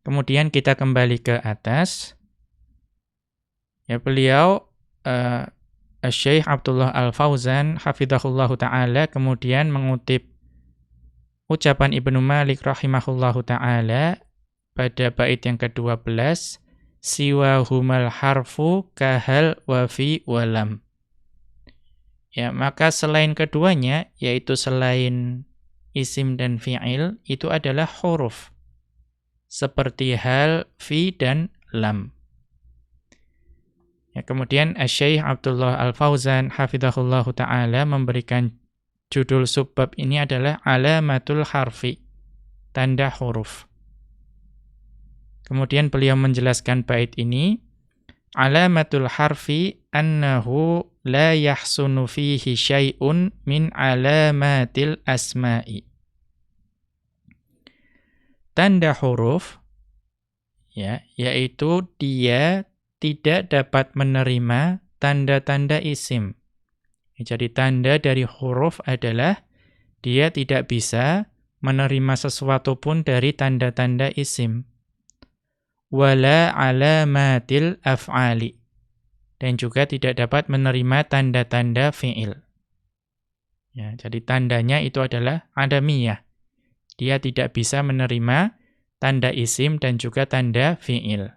Kemudian kita kembali ke atas. Ya, beliau Syekh Abdullah Al-Fauzan hafizahullahu taala kemudian mengutip ucapan Ibnu Malik rahimahullahu taala pada bait yang ke-12, siwa humal harfu kahal wa fi walam. Ya, maka selain keduanya, yaitu selain isim dan fi'il, itu adalah huruf. Seperti hal, fi, dan lam. Ya, kemudian Syekh Abdullah Al-Fauzan hafizahullahu ta'ala memberikan judul subbab ini adalah alamatul harfi, tanda huruf. Kemudian beliau menjelaskan bait ini, alamatul harfi annahu la yahsunu fihi syai'un min alamatil asma'i. Tanda huruf, ya, yaitu dia tidak dapat menerima tanda-tanda isim. Jadi tanda dari huruf adalah dia tidak bisa menerima sesuatu pun dari tanda-tanda isim. Wala alamatil af'ali. dan juga tidak dapat menerima tanda-tanda fi'il. Ya, jadi tandanya itu adalah adamiyah. Dia tidak bisa menerima tanda isim dan juga tanda fi'il.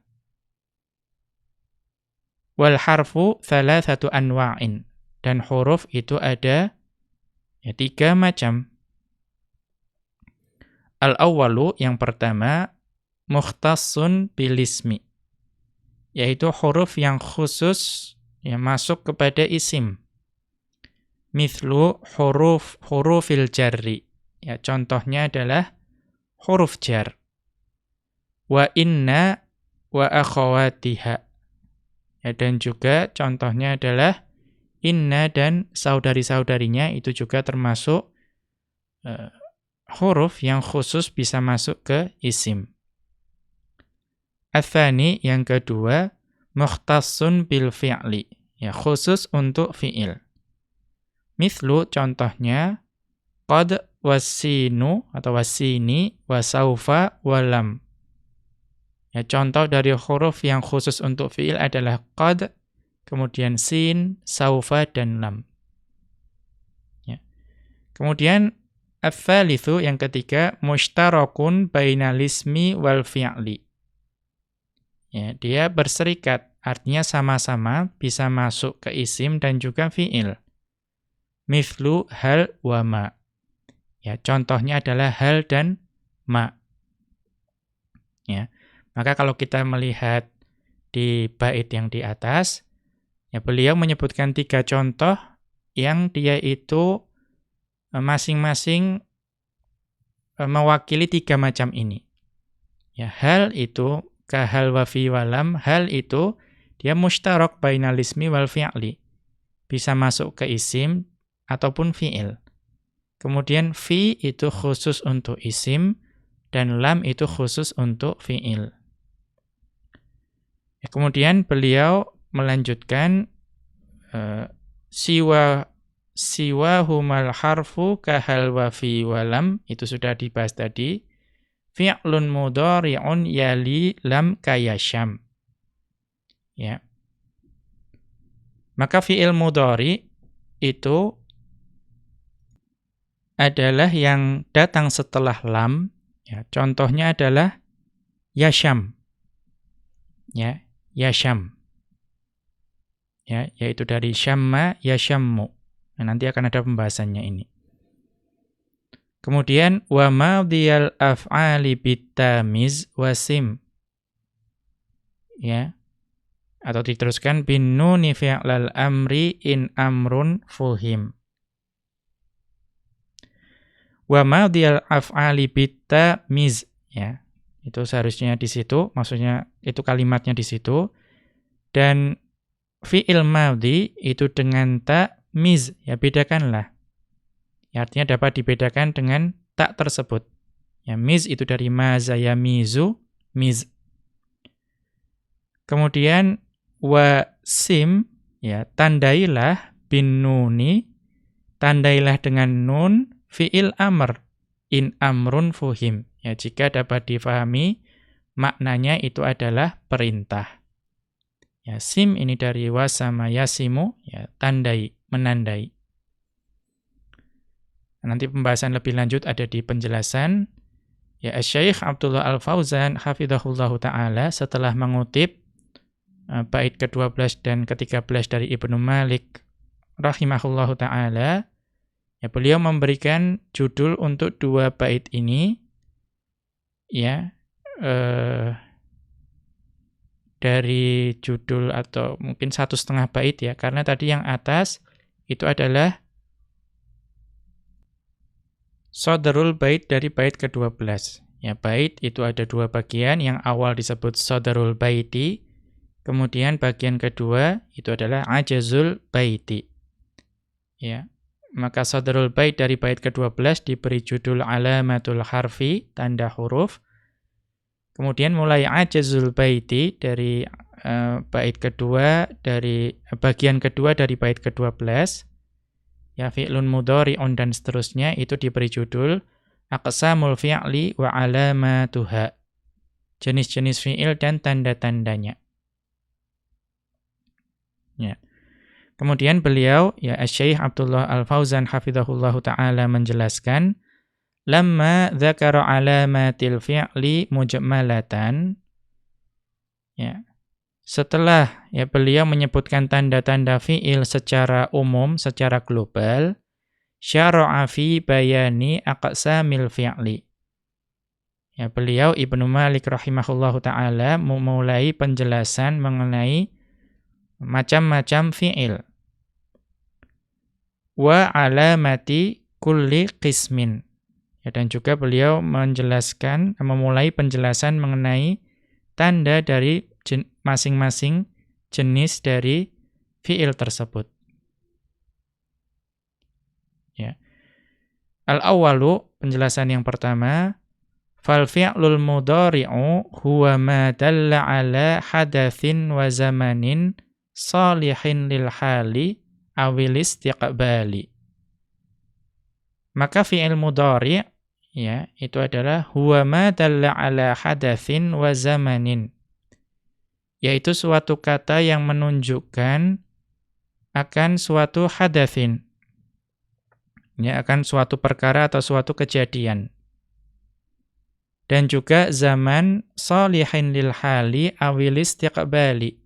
Wal harfu thalathatu anwa'in. Dan huruf itu ada 3 macam. Al-awwalu, yang pertama, mukhtassun bil ismi. Yaitu huruf yang khusus yang masuk kepada isim. Mithlu hurufil jarri. Ya, contohnya adalah huruf jar. Wa inna wa akhawatiha. Ya, dan juga contohnya adalah inna dan saudari-saudarinya, itu juga termasuk huruf yang khusus bisa masuk ke isim. Ats-tsani, yang kedua, mukhtassun bil fi'li. Ya, khusus untuk fi'il. Mithlu, contohnya, qad wasinu atau wasini wasaufa walam. Ya, contoh dari huruf yang khusus untuk fi'il adalah qad, kemudian sin, saufa, dan lam. Ya. Kemudian, ats-tsalitsu, yang ketiga, mushtarakun bainal ismi wal fi'li. Ya, dia berserikat, artinya sama-sama bisa masuk ke isim dan juga fi'il. Mithlu hal wa ma. Ya, contohnya adalah hal dan ma. Ya. Maka kalau kita melihat di bait yang di atas, ya, beliau menyebutkan 3 contoh yang dia itu masing-masing mewakili 3 macam ini. Ya, hal itu kahal wa fi walam, hal itu dia mushtarak bainal ismi wal fi'li. Bisa masuk ke isim ataupun fi'il. Kemudian fi itu khusus untuk isim dan lam itu khusus untuk fi'il. Ya, kemudian beliau melanjutkan siwa humal harfu kahal wa fi walam, itu sudah dibahas tadi. Fi'lun mudhari'un yali lam kayasham. Ya. Maka fi'il mudhari itu adalah yang datang setelah lam. Ya, contohnya adalah yasham. Ya, yasham. Ya, yaitu dari syamma yashammu. Nah, nanti akan ada pembahasannya ini. Kemudian wa madhiyal af'ali bitamiz wasim. Ya. Atau diteruskan bin nuni fi'lal amri in amrun fuhim. Wa madhiyal af'ali bitamiz, ya. Itu seharusnya di situ, maksudnya itu kalimatnya di situ. Dan fi'il madhi itu dengan ta miz, ya, bedakanlah. Ya, artinya dapat dibedakan dengan tak tersebut. Ya, miz itu dari maza yamizu, miz. Kemudian wa sim, ya, tandailah bin nuni, tandailah dengan nun fi'il amr in amrun fuhim. Ya, jika dapat difahami maknanya itu adalah perintah. Ya, sim ini dari wasama yasimu, ya, tandai, menandai. Nanti pembahasan lebih lanjut ada di penjelasan. Ya, Syekh Abdullah Al-Fauzan hafizahullahu taala setelah mengutip bait ke-12 dan ke-13 dari Ibnu Malik rahimahullahu taala, ya, beliau memberikan judul untuk 2 bait ini, ya, dari judul atau mungkin 1,5 bait, ya, karena tadi yang atas itu adalah Sodrul bait dari bait ke-12. Ya, bait itu ada 2 bagian, yang awal disebut sodrul baiti, kemudian bagian kedua itu adalah ajazul baiti. Ya, maka sodrul bait dari bait ke-12 diberi judul alamatul harfi, tanda huruf. Kemudian mulai ajazul baiti dari bait kedua, dari bagian kedua dari bait ke-12. Ya, fi'lun mudhari'un dan seterusnya itu diberi judul aqsamul fi'li wa alamatuha. Jenis-jenis fi'il dan tanda-tandanya. Ya. Kemudian beliau, ya Asy-Syaikh Abdullah Al-Fauzan hafizahullahu taala menjelaskan, lamma dzakara alamatil fi'li mujmalatan, ya. Setelah ya beliau menyebutkan tanda-tanda fi'il secara umum, secara global, syara'a fi bayani aqsamil fi'li. Ya, beliau Ibnu Malik rahimahullahu taala memulai penjelasan mengenai macam-macam fi'il. Wa alamati kulli qismin. Ya, dan juga beliau memulai penjelasan mengenai tanda dari masing-masing jenis dari fi'il tersebut. Ya. Al-awwalu, penjelasan yang pertama, fal fi'lul mudhari'u huwa ma dalla ala hadatsin wa zamanin salihin lil hali awil istiqbali. Maka fi'il mudhari' ya, itu adalah huwa ma dalla ala hadatsin wa zamanin. Yaitu suatu kata yang menunjukkan akan suatu hadatsin. Ya, akan suatu perkara atau suatu kejadian. Dan juga zaman salihin lil hali awil istiqbali,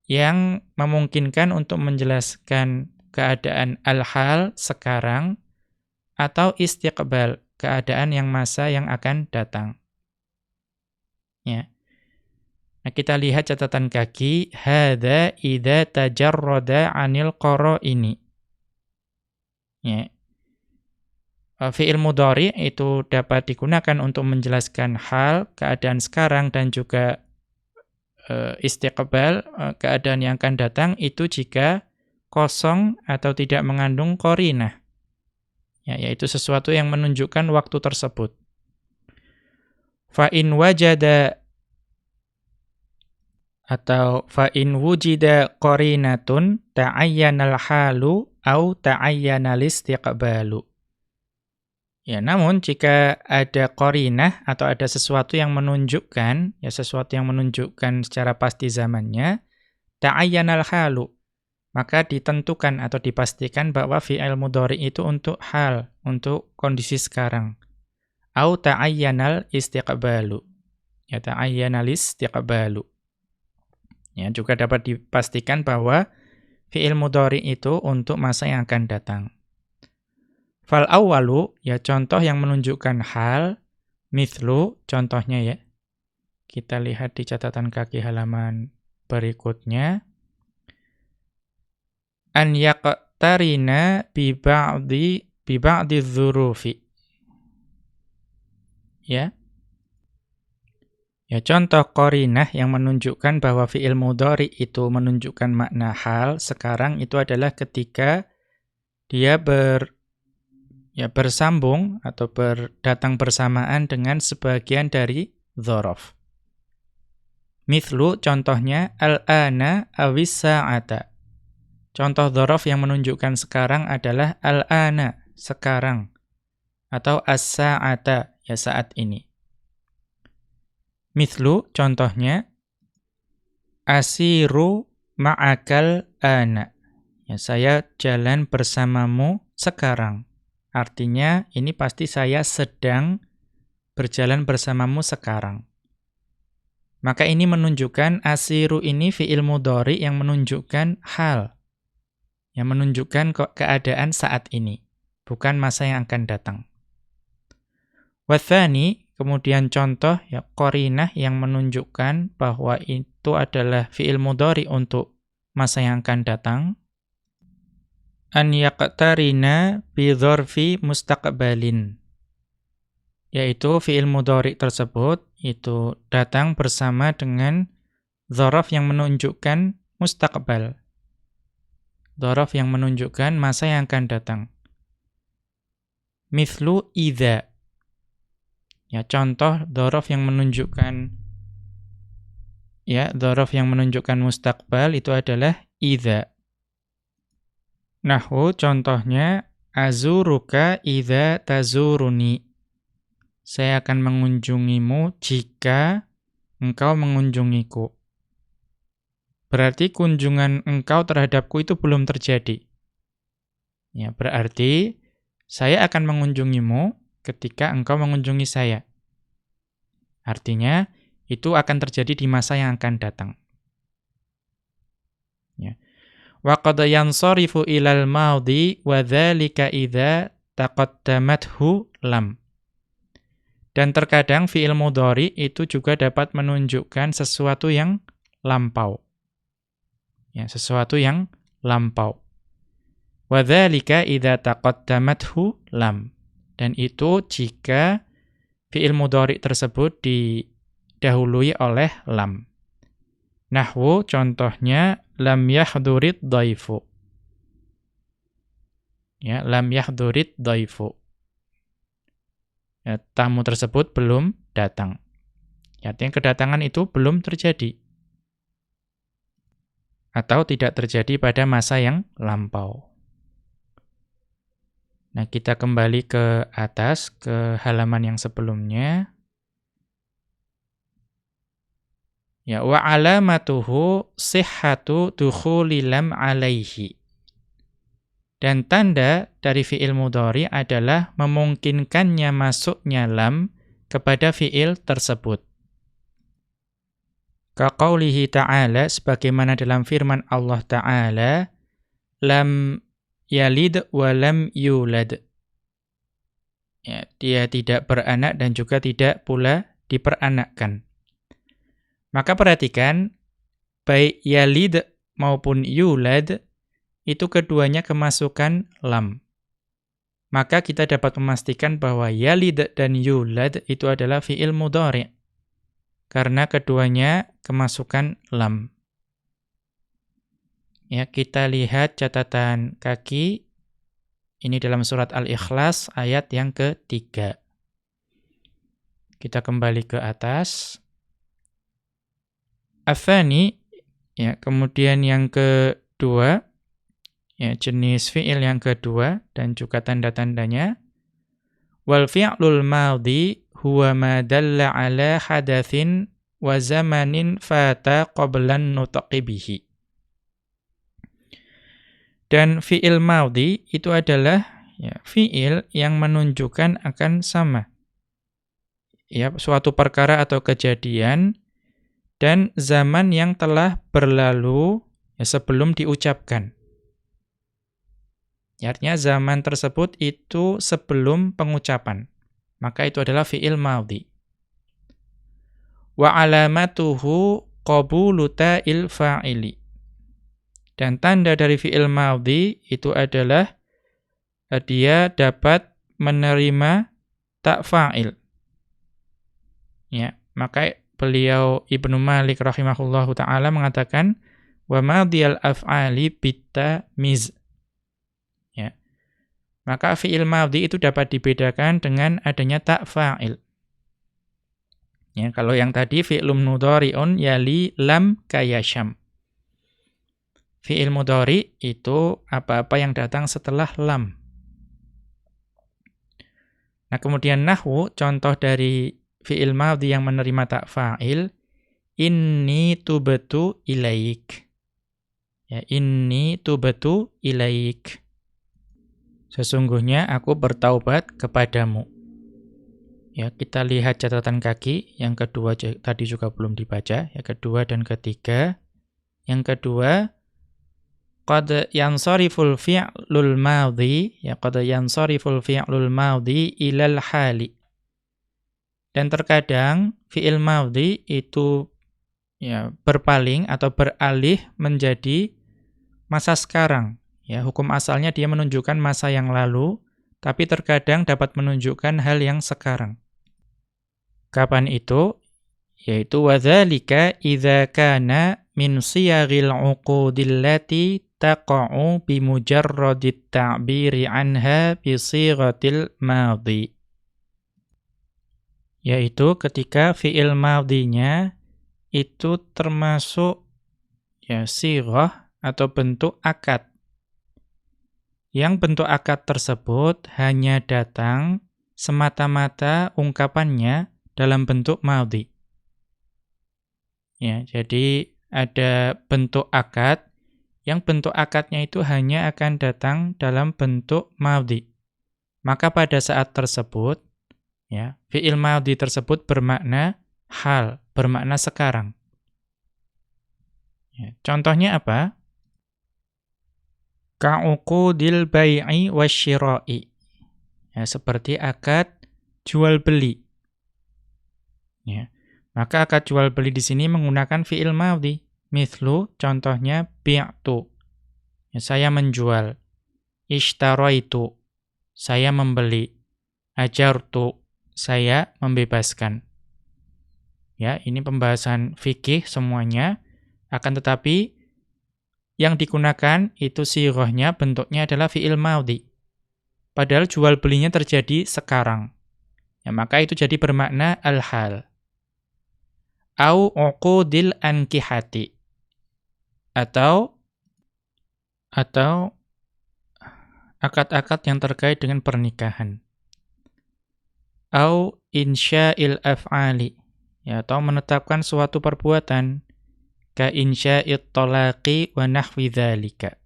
yang memungkinkan untuk menjelaskan keadaan al-hal sekarang atau istiqbal, keadaan yang masa yang akan datang. Ya. Nah, kita lihat catatan kaki, hadza idza tajarrada 'anil qara'ini. Ya. Fi'il mudhari itu dapat digunakan untuk menjelaskan hal, keadaan sekarang, dan juga istiqbal, keadaan yang akan datang, itu jika kosong atau tidak mengandung qarinah. Ya, yaitu sesuatu yang menunjukkan waktu tersebut. Fa in wajada atau fa in wujida qarinatun ta'ayyanal halu au ta'ayyanal istiqbalu. Ya, namun jika ada qarinah atau ada sesuatu yang menunjukkan, ya sesuatu yang menunjukkan secara pasti zamannya, ta'ayyanal halu, maka ditentukan atau dipastikan bahwa fi'il mudhari itu untuk hal, untuk kondisi sekarang. Au ta'ayyanal istiqbalu. Ya, ta'ayyanal istiqbalu. Ya, juga dapat dipastikan bahwa fi'il mudhari itu untuk masa yang akan datang. Fal awwalu, ya contoh yang menunjukkan hal, mithlu, contohnya ya. Kita lihat di catatan kaki halaman berikutnya. An yaqtarina bi ba'di dzurufi. Ya. Ya, contoh qarinah yang menunjukkan bahwa fi'il mudhari itu menunjukkan makna hal sekarang itu adalah ketika dia bersambung atau datang bersamaan dengan sebagian dari dzaraf. Mithlu, contohnya, al-ana awis sa'ata. Contoh dzaraf yang menunjukkan sekarang adalah al-ana, sekarang. Atau as-sa'ata, ya saat ini. Mithlu, contohnya, asiru ma'akal ana. Ya, saya jalan bersamamu sekarang. Artinya, ini pasti saya sedang berjalan bersamamu sekarang. Maka ini menunjukkan asiru ini fi'il mudhari yang menunjukkan hal. Yang menunjukkan keadaan saat ini. Bukan masa yang akan datang. Wathani, kemudian contoh, ya qarinah yang menunjukkan bahwa itu adalah fi'il mudhari untuk masa yang akan datang. An yaqtarina bi dzarfi mustaqbalin, yaitu fi'il mudhari tersebut itu datang bersama dengan dzaraf yang menunjukkan mustaqbal, dzaraf yang menunjukkan masa yang akan datang. Mithlu idza, ya contoh dzaraf yang menunjukkan mustaqbal itu adalah idza. Nahwu, contohnya, azuruka idza tazuruni. Saya akan mengunjungimu jika engkau mengunjungiku. berarti kunjungan engkau terhadapku itu belum terjadi. Ya, berarti saya akan mengunjungimu ketika engkau mengunjungi saya. Artinya, itu akan terjadi di masa yang akan datang. Ya. Wa qad yansarifu ilal madhi wa dzalika idza taqaddamathu lam. Dan terkadang fi'il mudhari itu juga dapat menunjukkan sesuatu yang lampau. Ya, sesuatu yang lampau. Wa dzalika idza taqaddamathu lam. Dan itu jika fi'il mudhari tersebut didahului oleh lam. Nahwu contohnya lam yahdurid dhaifu. Ya, lam yahdurid dhaifu. Ya, tamu tersebut belum datang. Ya, artinya kedatangan itu belum terjadi. Atau tidak terjadi pada masa yang lampau. Nah, kita kembali ke atas, ke halaman yang sebelumnya. Ya, wa alamatuhu sihhatu dukhuli lam alaihi. Dan tanda dari fi'il mudhari adalah memungkinkannya masuknya lam kepada fi'il tersebut. Kaqaulihi ta'ala, sebagaimana dalam firman Allah Ta'ala, lam yalid wa lam yulad. Ya, dia tidak beranak dan juga tidak pula diperanakkan. Maka perhatikan, baik yalid maupun yulad, itu keduanya kemasukan lam. Maka kita dapat memastikan bahwa yalid dan yulad itu adalah fi'il mudhari. Karena keduanya kemasukan lam. Ya, kita lihat catatan kaki. Ini dalam surat Al-Ikhlas ayat yang ke-3. Kita kembali ke atas. Athani, ya, kemudian yang kedua, ya, jenis fi'il yang kedua dan juga tanda-tandanya. Wal fi'lul madhi huwa ma dalla ala hadatsin wa zamanin fata qablan nutqi bihi. Dan fi'il madhi itu adalah ya, fi'il yang menunjukkan akan sama. Ya, suatu perkara atau kejadian dan zaman yang telah berlalu ya, sebelum diucapkan. Ya, artinya zaman tersebut itu sebelum pengucapan. Maka itu adalah fi'il madhi. Wa alamatuhu qabulu ta'il fa'ili. Dan tanda dari fi'il madhi itu adalah dia dapat menerima ta' fa'il. Ya, maka beliau Ibnu Malik rahimahullahu ta'ala mengatakan wa madhiyal af'ali bitamiz. Ya. Maka fi'il madhi itu dapat dibedakan dengan adanya ta' fa'il. Ya, kalau yang tadi fi'lun mudhari'un yali lam kayasham. Fi'il mudhari itu apa-apa yang datang setelah lam. Nah, kemudian nahwu, contoh dari fi'il madhi yang menerima ta' fa'il, inni tubtu ilaik. Ya, inni tubtu ilaik. Sesungguhnya aku bertaubat kepadamu. Ya, kita lihat catatan kaki. Yang kedua tadi juga belum dibaca. Yang kedua dan ketiga. Yang kedua, qad yansariful fi'lul madhi, ya qad yansariful fi'lul madhi ilal hali. Dan terkadang fi'il madhi itu ya berpaling atau beralih menjadi masa sekarang. Ya, hukum asalnya dia menunjukkan masa yang lalu, tapi terkadang dapat menunjukkan hal yang sekarang. Kapan itu? Yaitu wadzalika idza kana min siyaghil 'uqudil lati taqa'u bi mujarradit ta'biri anha bi sighatil madhi. Yaitu ketika fi'il madhinya itu termasuk ya sighah atau bentuk akad. Yang bentuk akad tersebut hanya datang semata-mata ungkapannya dalam bentuk madhi. Ya, jadi ada bentuk akad, yang bentuk akadnya itu hanya akan datang dalam bentuk madhi. Maka pada saat tersebut, ya, fi'il madhi tersebut bermakna hal, bermakna sekarang. Ya, contohnya apa? Ka'uqudil bai'i wasyira'i. Ya, seperti akad jual beli. Ya. Maka akad jual beli di sini menggunakan fi'il madhi. Mithlu, contohnya bi'tu. Ya, saya menjual. Ishtaraitu. Saya membeli. Ajartu. Saya membebaskan. Ya, ini pembahasan fikih semuanya. Akan tetapi yang digunakan itu sighahnya, bentuknya adalah fi'il madhi. Padahal jual belinya terjadi sekarang. Ya, maka itu jadi bermakna al-hal. Au uqudil ankihati. Atau akad-akad yang terkait dengan pernikahan. Au insya'il af'ali. Ya, atau menetapkan suatu perbuatan. Ka insya'it talaqi wa nahwi dzalika.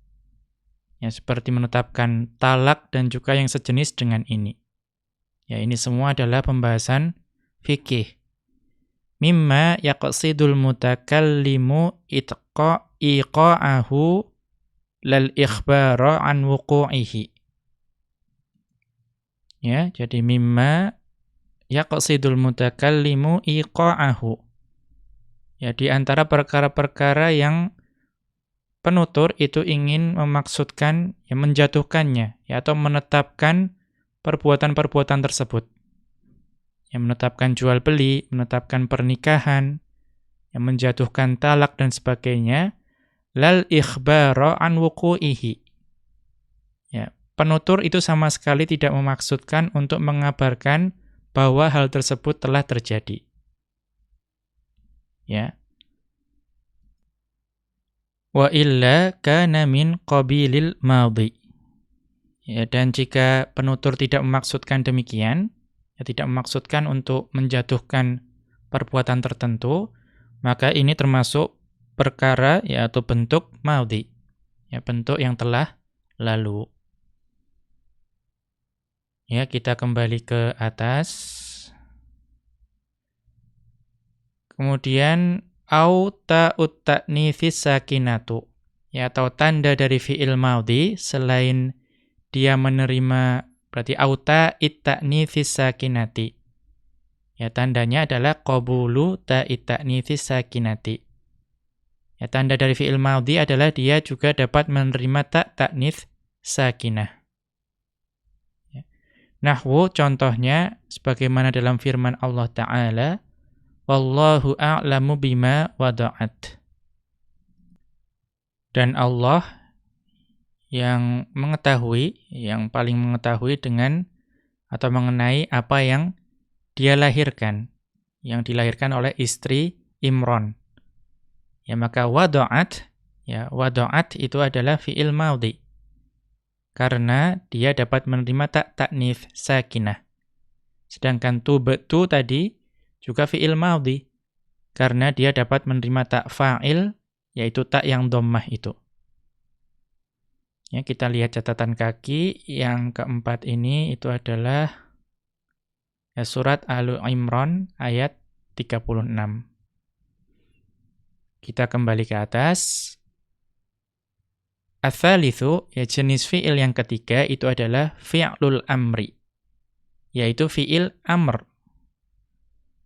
Ya, seperti menetapkan talak dan juga yang sejenis dengan ini. Ya, ini semua adalah pembahasan fikih. Mimma yaqsidul mutakallimu iqa'ahu lal ikhbara an wuqu'ihi. Ya, jadi mimma yaqsidul mutakallimu iqa'ahu. Ya, di antara perkara-perkara yang penutur itu ingin memaksudkan, ya, menjatuhkannya, ya, atau menetapkan perbuatan-perbuatan tersebut. Yang menetapkan jual beli, menetapkan pernikahan, yang menjatuhkan talak dan sebagainya, lal ikhbara an wuqu'ihi. Ya, penutur itu sama sekali tidak memaksudkan untuk mengabarkan bahwa hal tersebut telah terjadi. Ya. Wa illa kana min qabilil madhi. Ya, dan jika penutur tidak memaksudkan demikian, ya, tidak memaksudkan untuk menjatuhkan perbuatan tertentu, maka ini termasuk perkara, ya, atau bentuk madhi. Ya, bentuk yang telah lalu. Ya, kita kembali ke atas. Kemudian au ta'ut ta'nitsis sakinatu. Ya, atau tanda dari fi'il madhi selain dia menerima, berarti au ta'it ta'nitsis sakinati. Ya, tandanya adalah qabulu ta'it ta'nitsis sakinati. Ya, tanda dari fi'il madhi adalah dia juga dapat menerima ta'nits sakinah. Ya. Nahwu contohnya sebagaimana dalam firman Allah Ta'ala, wallahu a'lamu bima wada'at. Dan Allah yang mengetahui, yang paling mengetahui dengan atau mengenai apa yang dia lahirkan, yang dilahirkan oleh istri Imran. Ya, maka wada'at, ya, wada'at itu adalah fi'il madhi. Karena dia dapat menerima ta'nits sakinah. Sedangkan tubtu tadi juga fi'il madhi, karena dia dapat menerima ta' fa'il, yaitu ta' yang dhammah itu. Ya, kita lihat catatan kaki yang keempat ini itu adalah, ya, surat Al-Imran ayat 36. Kita kembali ke atas. Ats-tsalitsu, ya, jenis fi'il yang ketiga itu adalah fi'lul amri, yaitu fi'il amr.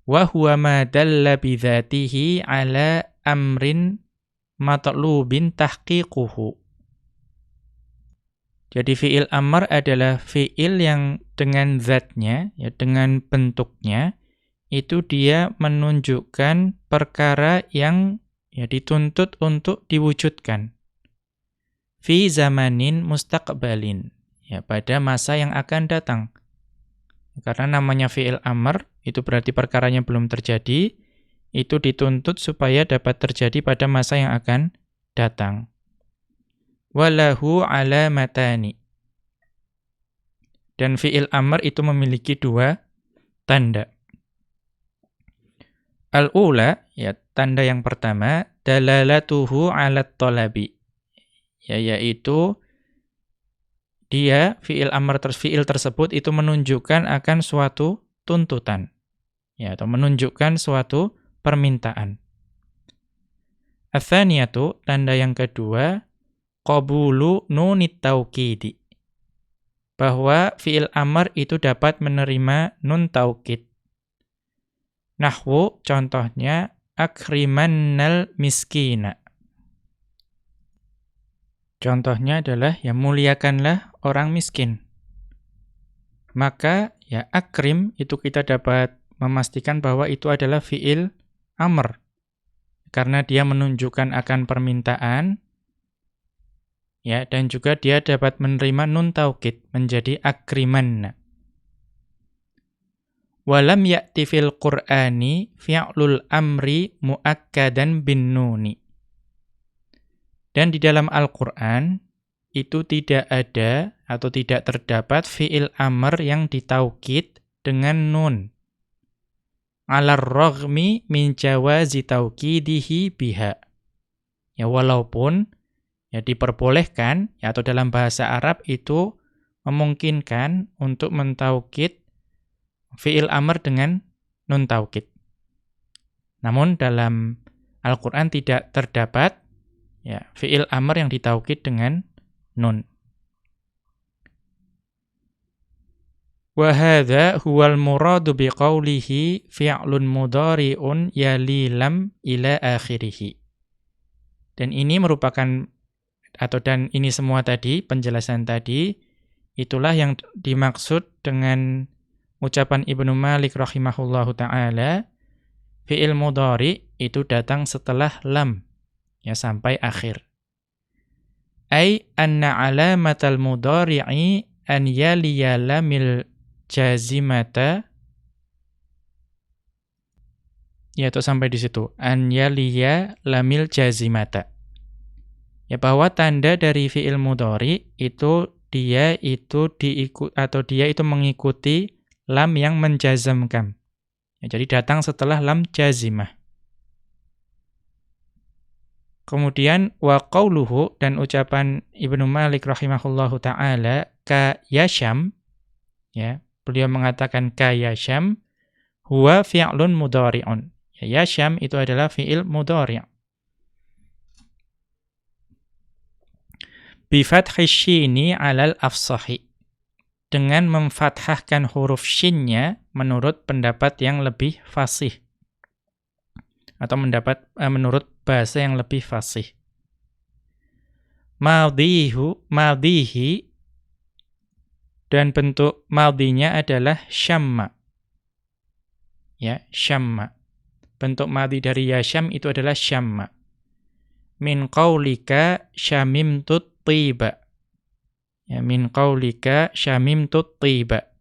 Wa huwa ma dalla bi dzatihi ala amrin matlubin tahqiquhu. Jadi fi'il amr adalah fi'il yang dengan zatnya, ya, dengan bentuknya, itu dia menunjukkan perkara yang, ya, dituntut untuk diwujudkan. Fi zamanin mustaqbalin, ya, pada masa yang akan datang. Karena namanya fi'il amr, itu berarti perkaranya belum terjadi, itu dituntut supaya dapat terjadi pada masa yang akan datang. Walahu alamatani. Dan fi'il amr itu memiliki dua tanda. Al-ula, ya, tanda yang pertama, dalalatuhu 'ala talabi. Ya, yaitu dia fi'il tersebut itu menunjukkan akan suatu tuntutan. Ya, atau menunjukkan suatu permintaan. Ats-tsaniyatu, tanda yang kedua, qabulu nunit taukidi. Bahwa fi'il amr itu dapat menerima nun taukid. Nahwu, contohnya, akrimannal miskina. Contohnya adalah, ya muliakanlah orang miskin. Maka, ya akrim, itu kita dapat memastikan bahwa itu adalah fi'il amr. Karena dia menunjukkan akan permintaan, ya, dan juga dia dapat menerima nun taukid menjadi akrimanna. Walam ya'ti fil Qur'ani fi'lul amri muakkadan bin nuni. Dan di dalam Al-Qur'an itu tidak ada atau tidak terdapat fi'il amr yang ditaukid dengan nun. Alar raghmi min jawazi tauqidihi biha. Ya, walaupun ya diperbolehkan, ya, atau dalam bahasa Arab itu memungkinkan untuk mentaukid fi'il amr dengan nun taukid. Namun dalam Al-Qur'an tidak terdapat, ya, fi'il amr yang ditaukid dengan nun. Wa hadza huwal muradu biqaulihi fi'lun mudhari'un yali lam ila akhirih. Dan ini merupakan dan ini semua tadi, penjelasan tadi, itulah yang dimaksud dengan ucapan Ibnu Malik rahimahullahu ta'ala, fi'il mudhari itu datang setelah lam, ya, sampai akhir. Ai anna alamatal mudhari'i an yaliya lamil jazimata, ya, itu sampai di situ, an yaliya lamil jazimata. Ya, bahwa tanda dari fi'il mudhari itu dia itu mengikuti lam yang menjazamkan. Ya, jadi datang setelah lam jazimah. Kemudian wa qauluhu, dan ucapan Ibnu Malik rahimahullahu ta'ala, ka yasham, ya, beliau mengatakan ka yasham huwa fi'lun mudhari'un. Ya, yasham itu adalah fi'il mudhari'. Bi fathhi syini 'alal afsahi. Dengan memfathahkan huruf shinnya menurut pendapat yang lebih fasih. Atau menurut bahasa yang lebih fasih. Madhihi, dan bentuk madhinya adalah syamma. Ya, syamma. Bentuk madhi dari yasham itu adalah syamma. Min qaulika syamimtut tiba. Ya, min qaulika syamimtut tiba.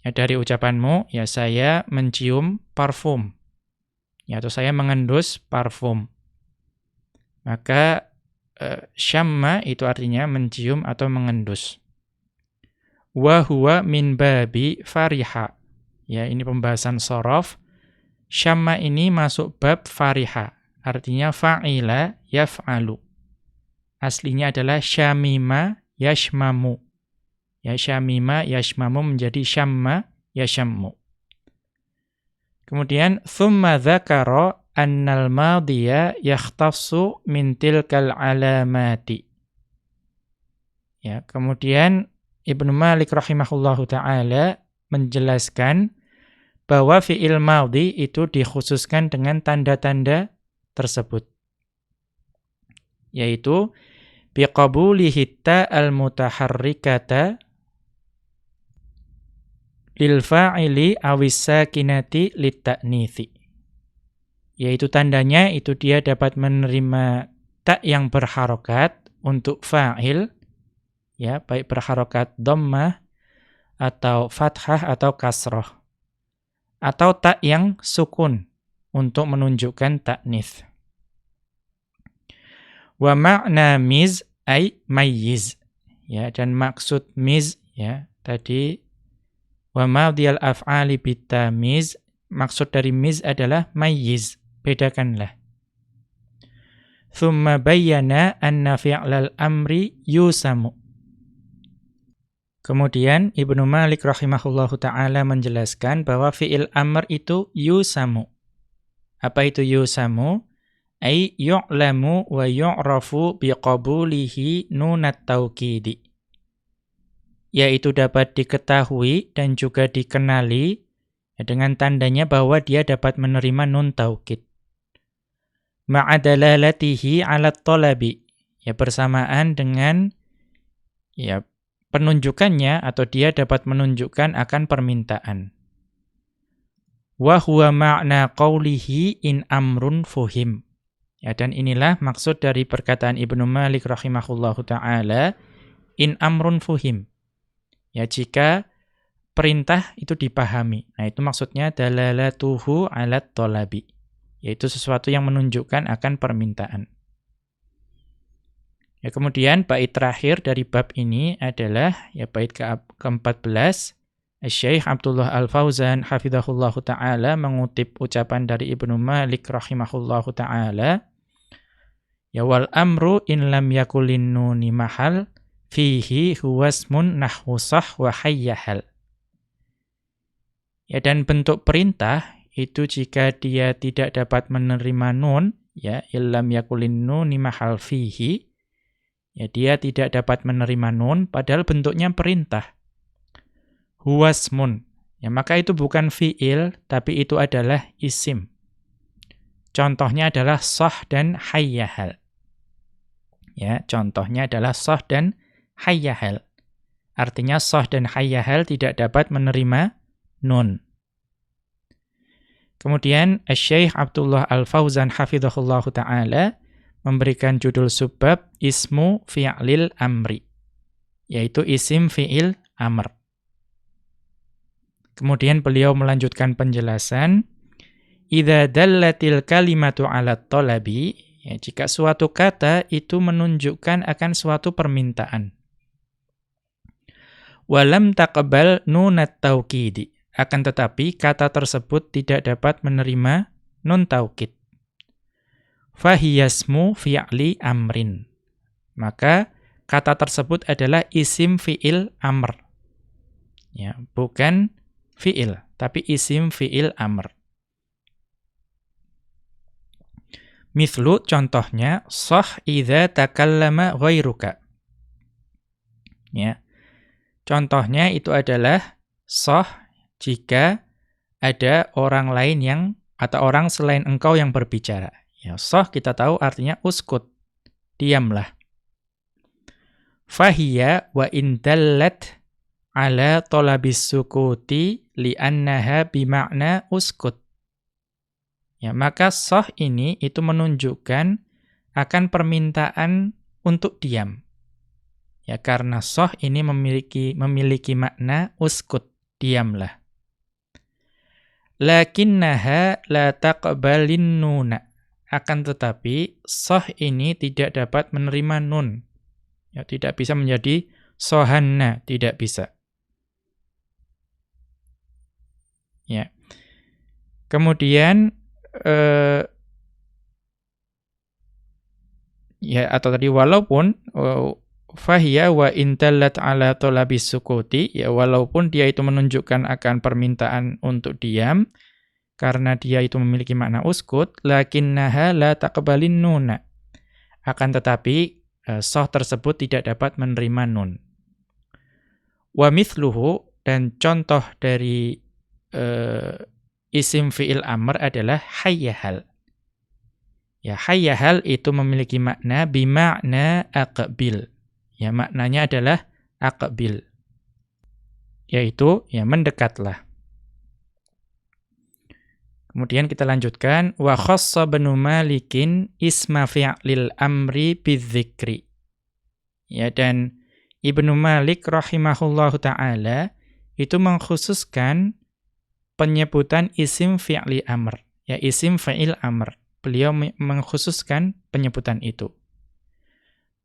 Ya, dari ucapanmu, ya, saya mencium parfum. Ya, atau saya mengendus parfum. Maka syamma itu artinya mencium atau mengendus. Wa huwa min babi fariha. Ya, ini pembahasan shorof. Syamma ini masuk bab fariha. Artinya fa'ila yaf'alu. Aslinya adalah syamima yashmamu. Ya, syamima yashmamu menjadi syamma yashammu. Kemudian thumma dzakara annal madhiya yakhtassu min tilkal alamati. Ya, kemudian Ibnu Malik rahimahullahu ta'ala menjelaskan bahwa fi'il madhi itu dikhususkan dengan tanda-tanda tersebut. Yaitu biqabulihi ta'al mutaharrikata lil fa'ili awis sakinati lit ta'nithi. Yaitu tandanya itu dia dapat menerima ta yang berharokat untuk fa'il, ya, baik berharokat dhammah atau fathah atau kasroh, atau ta yang sukun untuk menunjukkan ta'nits. Wa ma'na miz ay mayyiz. Ya, dan maksud miz, ya, tadi wa madhiyal af'ali bitamiz, maksud dari miz adalah mayyiz, bedakanlah. thumma bayyana anna fi'lal amri yusamu. Kemudian Ibnu Malik rahimahullahu ta'ala menjelaskan bahwa fi'il amr itu yusamu. Apa itu yusamu? Ay yu'lamu wa yu'rafu biqabulihi nunat tawkidi. Yaitu dapat diketahui dan juga dikenali dengan tandanya bahwa dia dapat menerima nun taukid. Ma'adalalatihi ala talabi. Ya, bersamaan dengan ya penunjukannya atau dia dapat menunjukkan akan permintaan. Wa huwa ma'na qawlihi in amrun fuhim. Ya, dan inilah maksud dari perkataan Ibnu Malik rahimahullahu ta'ala, in amrun fuhim. Ya, jika perintah itu dipahami. Nah, itu maksudnya dalalatuhu alat tolabi. Yaitu sesuatu yang menunjukkan akan permintaan. Ya, kemudian bait terakhir dari bab ini adalah ya bait ke-14. Syekh Abdullah Al-Fauzan hafizahullahu ta'ala mengutip ucapan dari Ibnu Malik rahimahullahu ta'ala. Ya wal amru in lam yakulin nuni mahal fihi huwasmun nahwusah wa hayyahal. Ya, dan bentuk perintah itu jika dia tidak dapat menerima nun, ya illam yakulin nuni mahal fihi, ya dia tidak dapat menerima nun padahal bentuknya perintah. Huwasmun, ya maka itu bukan fi'il tapi itu adalah isim. Contohnya adalah sah dan hayyahal. Ya, contohnya adalah sah dan hayyahal. Artinya sah dan hayyahal tidak dapat menerima nun. Kemudian Syekh Abdullah Al-Fauzan hafizahullahu ta'ala memberikan judul subbab ismu fi'lil amri, yaitu isim fi'il amr. Kemudian beliau melanjutkan penjelasan, idza dallatil kalimatu 'ala talabi, ya, jika suatu kata itu menunjukkan akan suatu permintaan. Walam taqbal nunat taukidi, akan tetapi kata tersebut tidak dapat menerima nun taukid. Fahiyasmu fi'li amrin, maka kata tersebut adalah isim fi'il amr. Ya, bukan fi'il, tapi isim fi'il amr. Mithlu, contohnya, sah idza takallama ghairuka. Ya. Contohnya itu adalah sah jika ada orang lain yang atau orang selain engkau yang berbicara. Ya, sah kita tahu artinya uskut, diamlah. Fahiya wa in dallat ala talabis sukuti li'annaha bima'na uskut. Ya, maka sah ini itu menunjukkan akan permintaan untuk diam. Ya, karena sah ini memiliki makna uskut, diamlah. Lakinnaha la taqbalin nuna. Akan tetapi sah ini tidak dapat menerima nun. Ya, tidak bisa menjadi sohanna, tidak bisa. Ya. Kemudian ya atau tadi walaupun fahiya wa intallat ala talabis sukuti, ya walaupun dia itu menunjukkan akan permintaan untuk diam karena dia itu memiliki makna uskut, lakinnaha la taqbalin nuna. Akan tetapi sah tersebut tidak dapat menerima nun. Wa mithluhu, dan contoh dari isim fi'il amr adalah hayyahal. Ya, hayyahal itu memiliki makna bima'na aqbil. Ya, maknanya adalah aqbil. Yaitu, ya mendekatlah. Kemudian kita lanjutkan, wa khassa Ibnu Malikin isma fi'lil amri bidzikri. Ya, dan Ibnu Malik rahimahullahu ta'ala itu mengkhususkan penyebutan isim fi'li amr. Ya, isim fi'il amr. Beliau mengkhususkan penyebutan itu.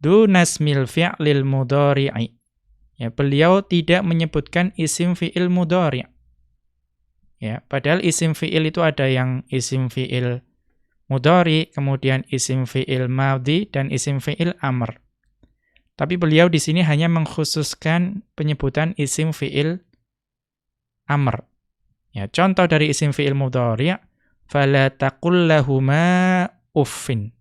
Dunasmil fi'lil mudhari'i. Ya, beliau tidak menyebutkan isim fi'il mudhari'. Ya, padahal isim fi'il itu ada yang isim fi'il mudhari, kemudian isim fi'il madhi dan isim fi'il amr. Tapi beliau di sini hanya mengkhususkan penyebutan isim fi'il amr. Ya, contoh dari isim fi'il mudhari', fala taqul lahuma uffin.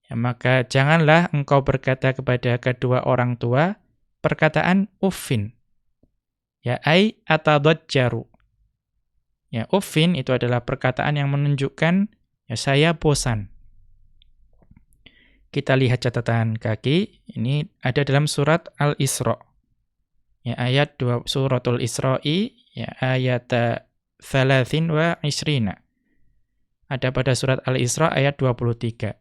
Ya, maka janganlah engkau berkata kepada kedua orang tua perkataan uffin. Ya, ai atadajjaru. Ya, uffin itu adalah perkataan yang menunjukkan ya saya bosan. Kita lihat catatan kaki, ini ada dalam surat Al-Isra. Ya, ayat 2 suratul Isra'i, ya ayat 23. Ada pada surat Al-Isra ayat 23.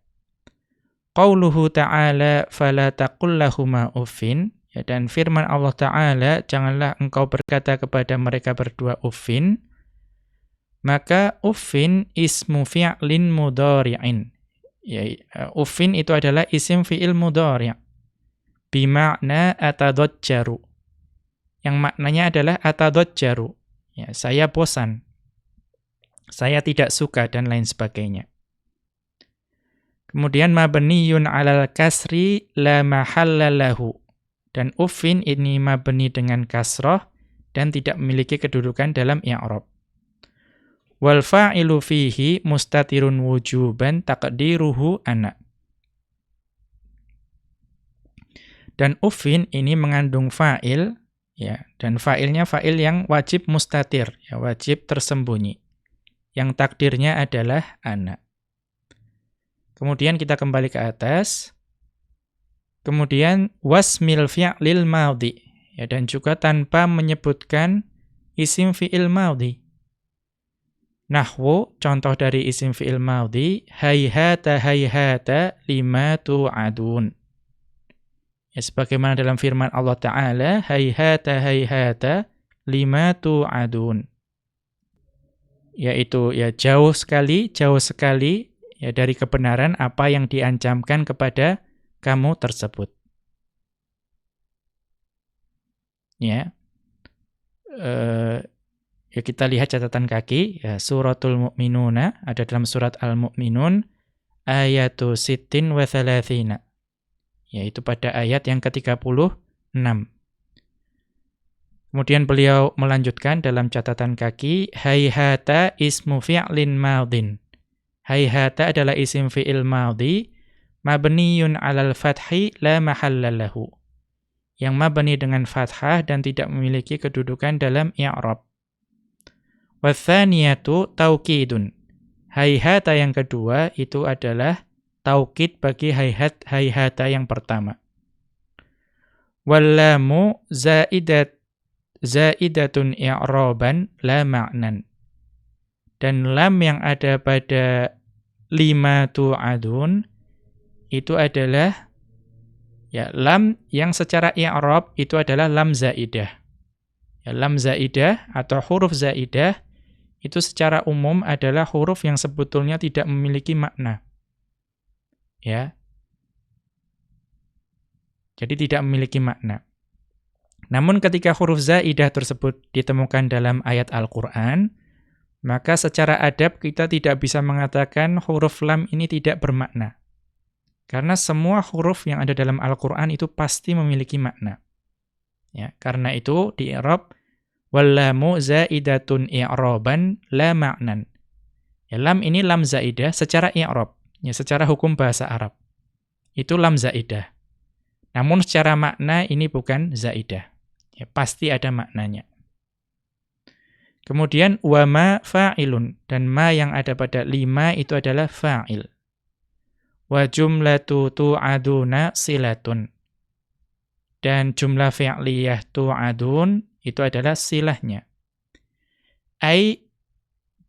Qauluhu ta'ala fala taqul lahuma uffin, ya, dan firman Allah Ta'ala, janganlah engkau berkata kepada mereka berdua uffin. Maka uffin ismu fi'lin mudhari'in. Ya, uffin itu adalah isim fi'il mudhari'. Bima'na atadajjaru. Yang maknanya adalah atadajjaru. Ya, saya bosan. Saya tidak suka dan lain sebagainya. Kemudian mabniyun 'alal kasri la mahalla lahu. Dan uffin ini mabni dengan kasrah dan tidak memiliki kedudukan dalam i'rab. Wal fa'ilu fihi mustatirun wujuban taqdiruhu ana. Dan uffin ini mengandung fa'il, ya, dan fa'ilnya fa'il yang wajib mustatir, ya, wajib tersembunyi. Yang takdirnya adalah ana. Kemudian kita kembali ke atas. Kemudian wasmil fi'lil madhi, ya, dan juga tanpa menyebutkan isim fi'il madhi. Nahwu, contoh dari isim fi'il madhi, hayhata hayhata lima tu'adun. Ya, sebagaimana dalam firman Allah Ta'ala, hayhata hayhata lima tu'adun. Yaitu ya jauh sekali ya dari kebenaran apa yang diancamkan kepada kamu tersebut. Ya. Ya, kita lihat catatan kaki, ya, suratul mu'minuna, ada dalam surat Al-Mu'minun, ayatu sittin wa thalathina, yaitu pada ayat yang ke-36. Kemudian beliau melanjutkan dalam catatan kaki, hayhata ismu fi'lin madhin. Hayhata adalah isim fi'il madhi, mabniyun 'alal fathi la mahalla lahu. Yang mabni dengan fathah dan tidak memiliki kedudukan dalam i'rab. Watsaniyatu taukidun. Hayhata yang kedua itu adalah taukid bagi hayhata yang pertama. Wallamu zaidatun i'raban la ma'nan. Dan lam yang ada pada lima tu'adun itu adalah ya lam yang secara i'rab itu adalah lam zaidah. Ya, lam zaidah atau huruf zaidah itu secara umum adalah huruf yang sebetulnya tidak memiliki makna. Ya. Jadi tidak memiliki makna. Namun ketika huruf zaidah tersebut ditemukan dalam ayat Al-Qur'an, maka secara adab kita tidak bisa mengatakan huruf lam ini tidak bermakna. Karena semua huruf yang ada dalam Al-Qur'an itu pasti memiliki makna. Ya, karena itu di i'rab wallamu zaidatun i'raban la ma'nan. Ya, lam ini lam zaidah secara i'rab, ya, secara hukum bahasa Arab. Itu lam zaidah. Namun secara makna ini bukan zaidah. Ya, pasti ada maknanya. Kemudian wa ma fa'ilun, dan ma yang ada pada lima itu adalah fa'il. Wa jumlatu tu'aduna silatun. Dan jumlah fi'liyah tu'adun itu adalah silahnya. Ai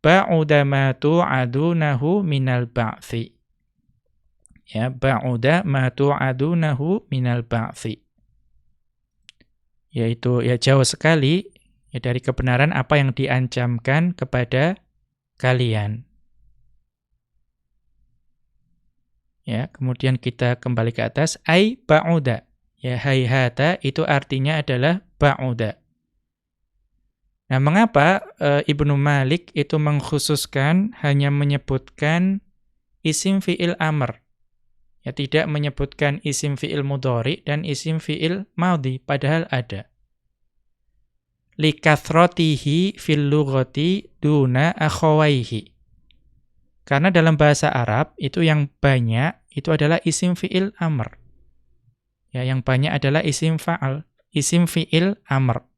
ba'uda ma tu'adunahu minal ba'thi. Ya, ba'uda ma tu'adunahu minal ba'thi. Yaitu ya jauh sekali ya dari kebenaran apa yang diancamkan kepada kalian. Ya, kemudian kita kembali ke atas, ai ba'uda. Ya, hayhata itu artinya adalah ba'uda. Nah, mengapa Ibnu Malik itu mengkhususkan hanya menyebutkan isim fi'il amr. Ya, tidak menyebutkan isim fi'il mudhari dan isim fi'il madhi, padahal ada. Likathratihi fil lughati duna akhawaihi. Karena dalam bahasa Arab, itu yang banyak, itu adalah isim fi'il amr. Ya, yang banyak adalah isim fa'al, isim fi'il amr.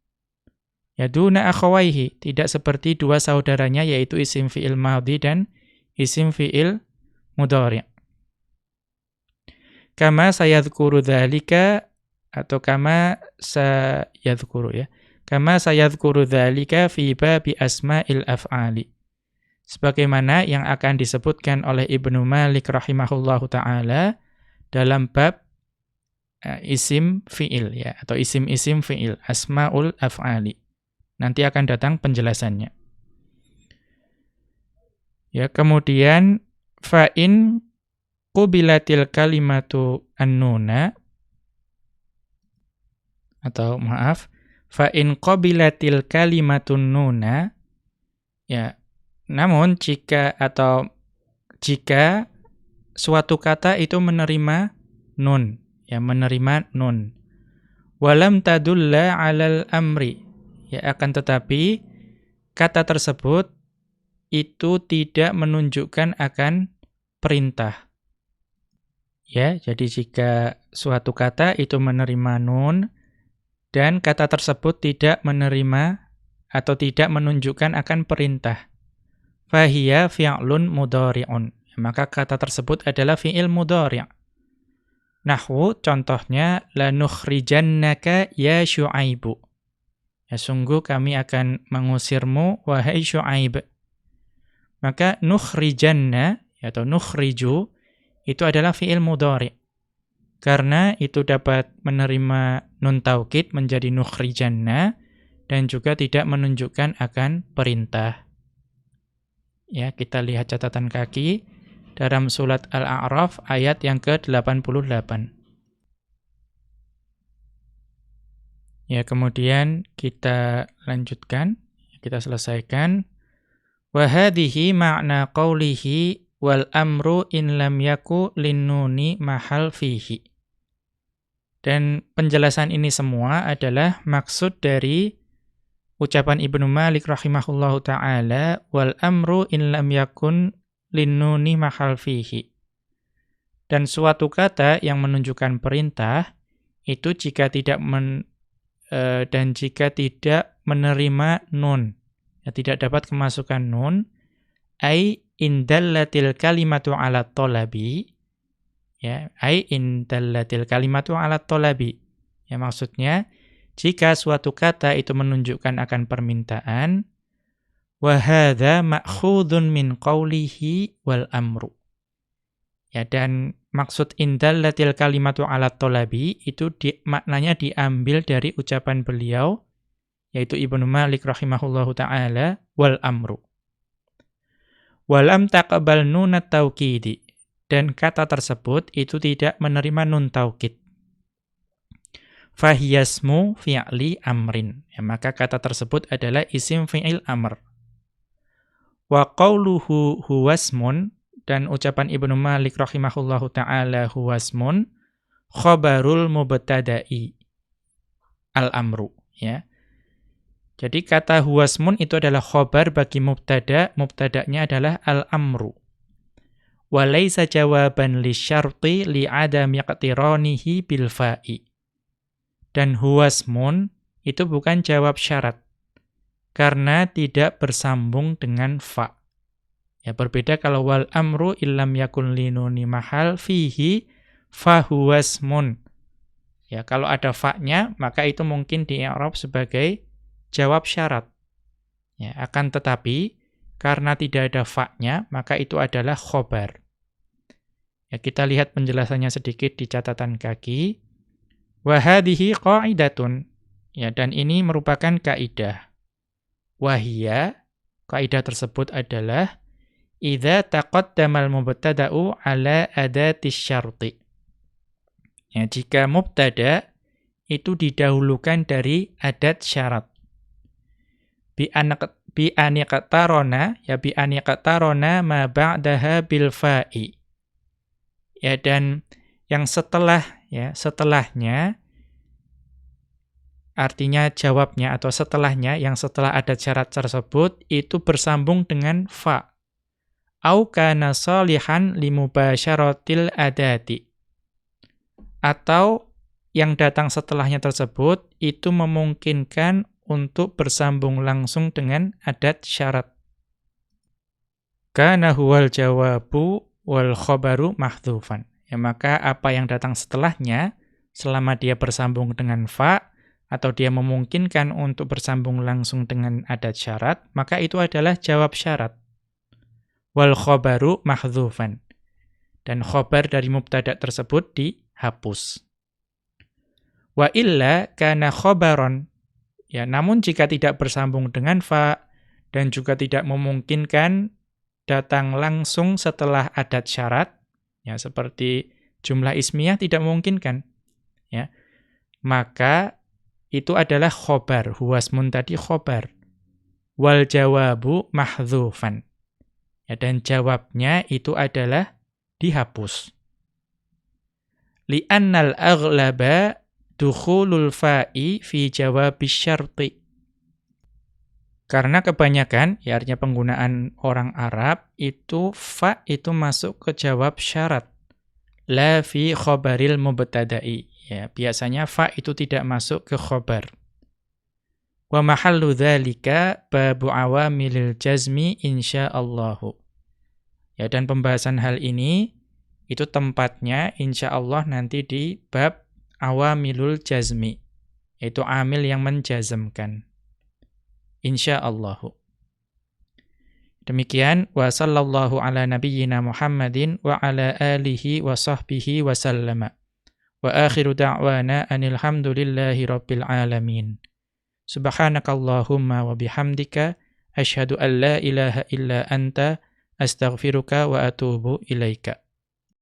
Ya, duna akhawaihi, tidak seperti dua saudaranya, yaitu isim fi'il madhi dan isim fi'il mudhari'. Kama sayadhkuru dzalika atau kama sayadhkuru ya. Kama sayadhkuru dzalika fi babi asma'il af'ali. Sebagaimana yang akan disebutkan oleh Ibnu Malik rahimahullahu taala dalam bab isim fi'il ya atau isim-isim fi'il, asmaul af'ali. Nanti akan datang penjelasannya. Ya, kemudian fa'in qubilatil kalimatu an-nuna atau maaf fa in qabilatil kalimatun nuna ya, namun jika suatu kata itu menerima nun ya, menerima nun walam tadulla 'alal amri ya, akan tetapi kata tersebut itu tidak menunjukkan akan perintah. Ya, jadi jika suatu kata itu menerima nun dan kata tersebut tidak menerima atau tidak menunjukkan akan perintah, fahiya fi'lun mudhari'un, maka kata tersebut adalah fi'il mudhari'. Nahwu contohnya lanukhrijannaka ya Syu'aibu. Ya, sungguh kami akan mengusirmu wahai Syu'aib. Maka nukhrijanna atau nukhriju itu adalah fi'il mudhari'. Karena itu dapat menerima nun taukid menjadi nukhrijanna dan juga tidak menunjukkan akan perintah. Ya, kita lihat catatan kaki dalam surat Al-A'raf ayat yang ke-88. Ya, kemudian kita lanjutkan, kita selesaikan. Wa hadhihi ma'na qawlihi wal amru in lam yaku linnuni mahal fihi. Dan penjelasan ini semua adalah maksud dari ucapan Ibnu Malik rahimahullahu ta'ala wal amru in lam yakun linnuni mahal fihi. Dan suatu kata yang menunjukkan perintah itu jika tidak menerima nun, ya, tidak dapat kemasukan nun, ai indallatil kalimatu ala talabi ya, ai indallatil kalimatu ala talabi ya, maksudnya jika suatu kata itu menunjukkan akan permintaan wa hadza ma'khudun min qawlihi wal amru ya, dan maksud indallatil kalimatu ala talabi itu maknanya diambil dari ucapan beliau yaitu Ibnu Malik rahimahullahu taala wal amru walam taqbal nunat taukidi, dan kata tersebut itu tidak menerima nun taukid. Fahiyasmu fi'li amrin, ya, maka kata tersebut adalah isim fi'il amr. Wa qawluhu huwasmun, dan ucapan Ibnu Malik rahimahullahu ta'ala huwasmun khabarul mubtada'i al-amru, ya. Jadi kata huwasmun itu adalah khobar bagi mubtada, mubtada'nya adalah al-amru. Wa laysa jawaban lisyarti li'adami iqtiranihi bil fa'i. Dan huwasmun itu bukan jawab syarat karena tidak bersambung dengan fa. Ya, berbeda kalau wal amru illam yakun linuni mahal fihi fa huwasmun. Ya, kalau ada fa-nya maka itu mungkin di-i'rab sebagai jawab syarat. Ya, akan tetapi karena tidak ada fa-nya, maka itu adalah khobar. Ya, kita lihat penjelasannya sedikit di catatan kaki. Wa hadhihi qa'idatun. Ya, dan ini merupakan kaidah. Wahia, kaidah tersebut adalah idza taqaddamal mubtada'u ala adatis syarti. Ya, jika mubtada itu didahulukan dari adat syarat. Bi aniqtarona ma ba'daha bil fa'i. Ya, dan yang setelahnya artinya jawabnya atau setelahnya yang setelah adat syarat tersebut itu bersambung dengan fa. Au kana shalihan limubasyaratil adati. Atau yang datang setelahnya tersebut itu memungkinkan untuk bersambung langsung dengan adat syarat. Kana huwal jawabu wal khabaru mahdzufan. Ya, maka apa yang datang setelahnya selama dia bersambung dengan fa atau dia memungkinkan untuk bersambung langsung dengan adat syarat, maka itu adalah jawab syarat. Wal khabaru mahdzufan. Dan khabar dari mubtada tersebut dihapus. Wa illa kana khabaron. Ya, namun jika tidak bersambung dengan fa dan juga tidak memungkinkan datang langsung setelah adat syarat, ya seperti jumlah ismiyah tidak memungkinkan, ya. Maka itu adalah khobar, huwasmun tadi khobar. Wal jawabu mahdzufan. Ya, dan jawabnya itu adalah dihapus. Li'annal aghlaba dukhulul fa'i fi jawabis syarti. Karena kebanyakan, ya artinya penggunaan orang Arab, itu fa itu masuk ke jawab syarat. La fi khobaril mubtada'i. Ya, biasanya fa itu tidak masuk ke khobar. Wa mahallu dzalika babu awamilil jazmi insyaallahu. Ya, dan pembahasan hal ini itu tempatnya insyaallah nanti di bab awamilul jazmi, yaitu amil yang menjazmkan. Insyaallahu. Demikian wa sallallahu ala nabiyyina Muhammadin wa ala alihi wa sahbihi wa sallama. Wa akhiru da'wana anil hamdulillahi rabbil alamin. Subhanakallahumma wa bihamdika asyhadu an la ilaha illa anta astaghfiruka wa atubu ilaika.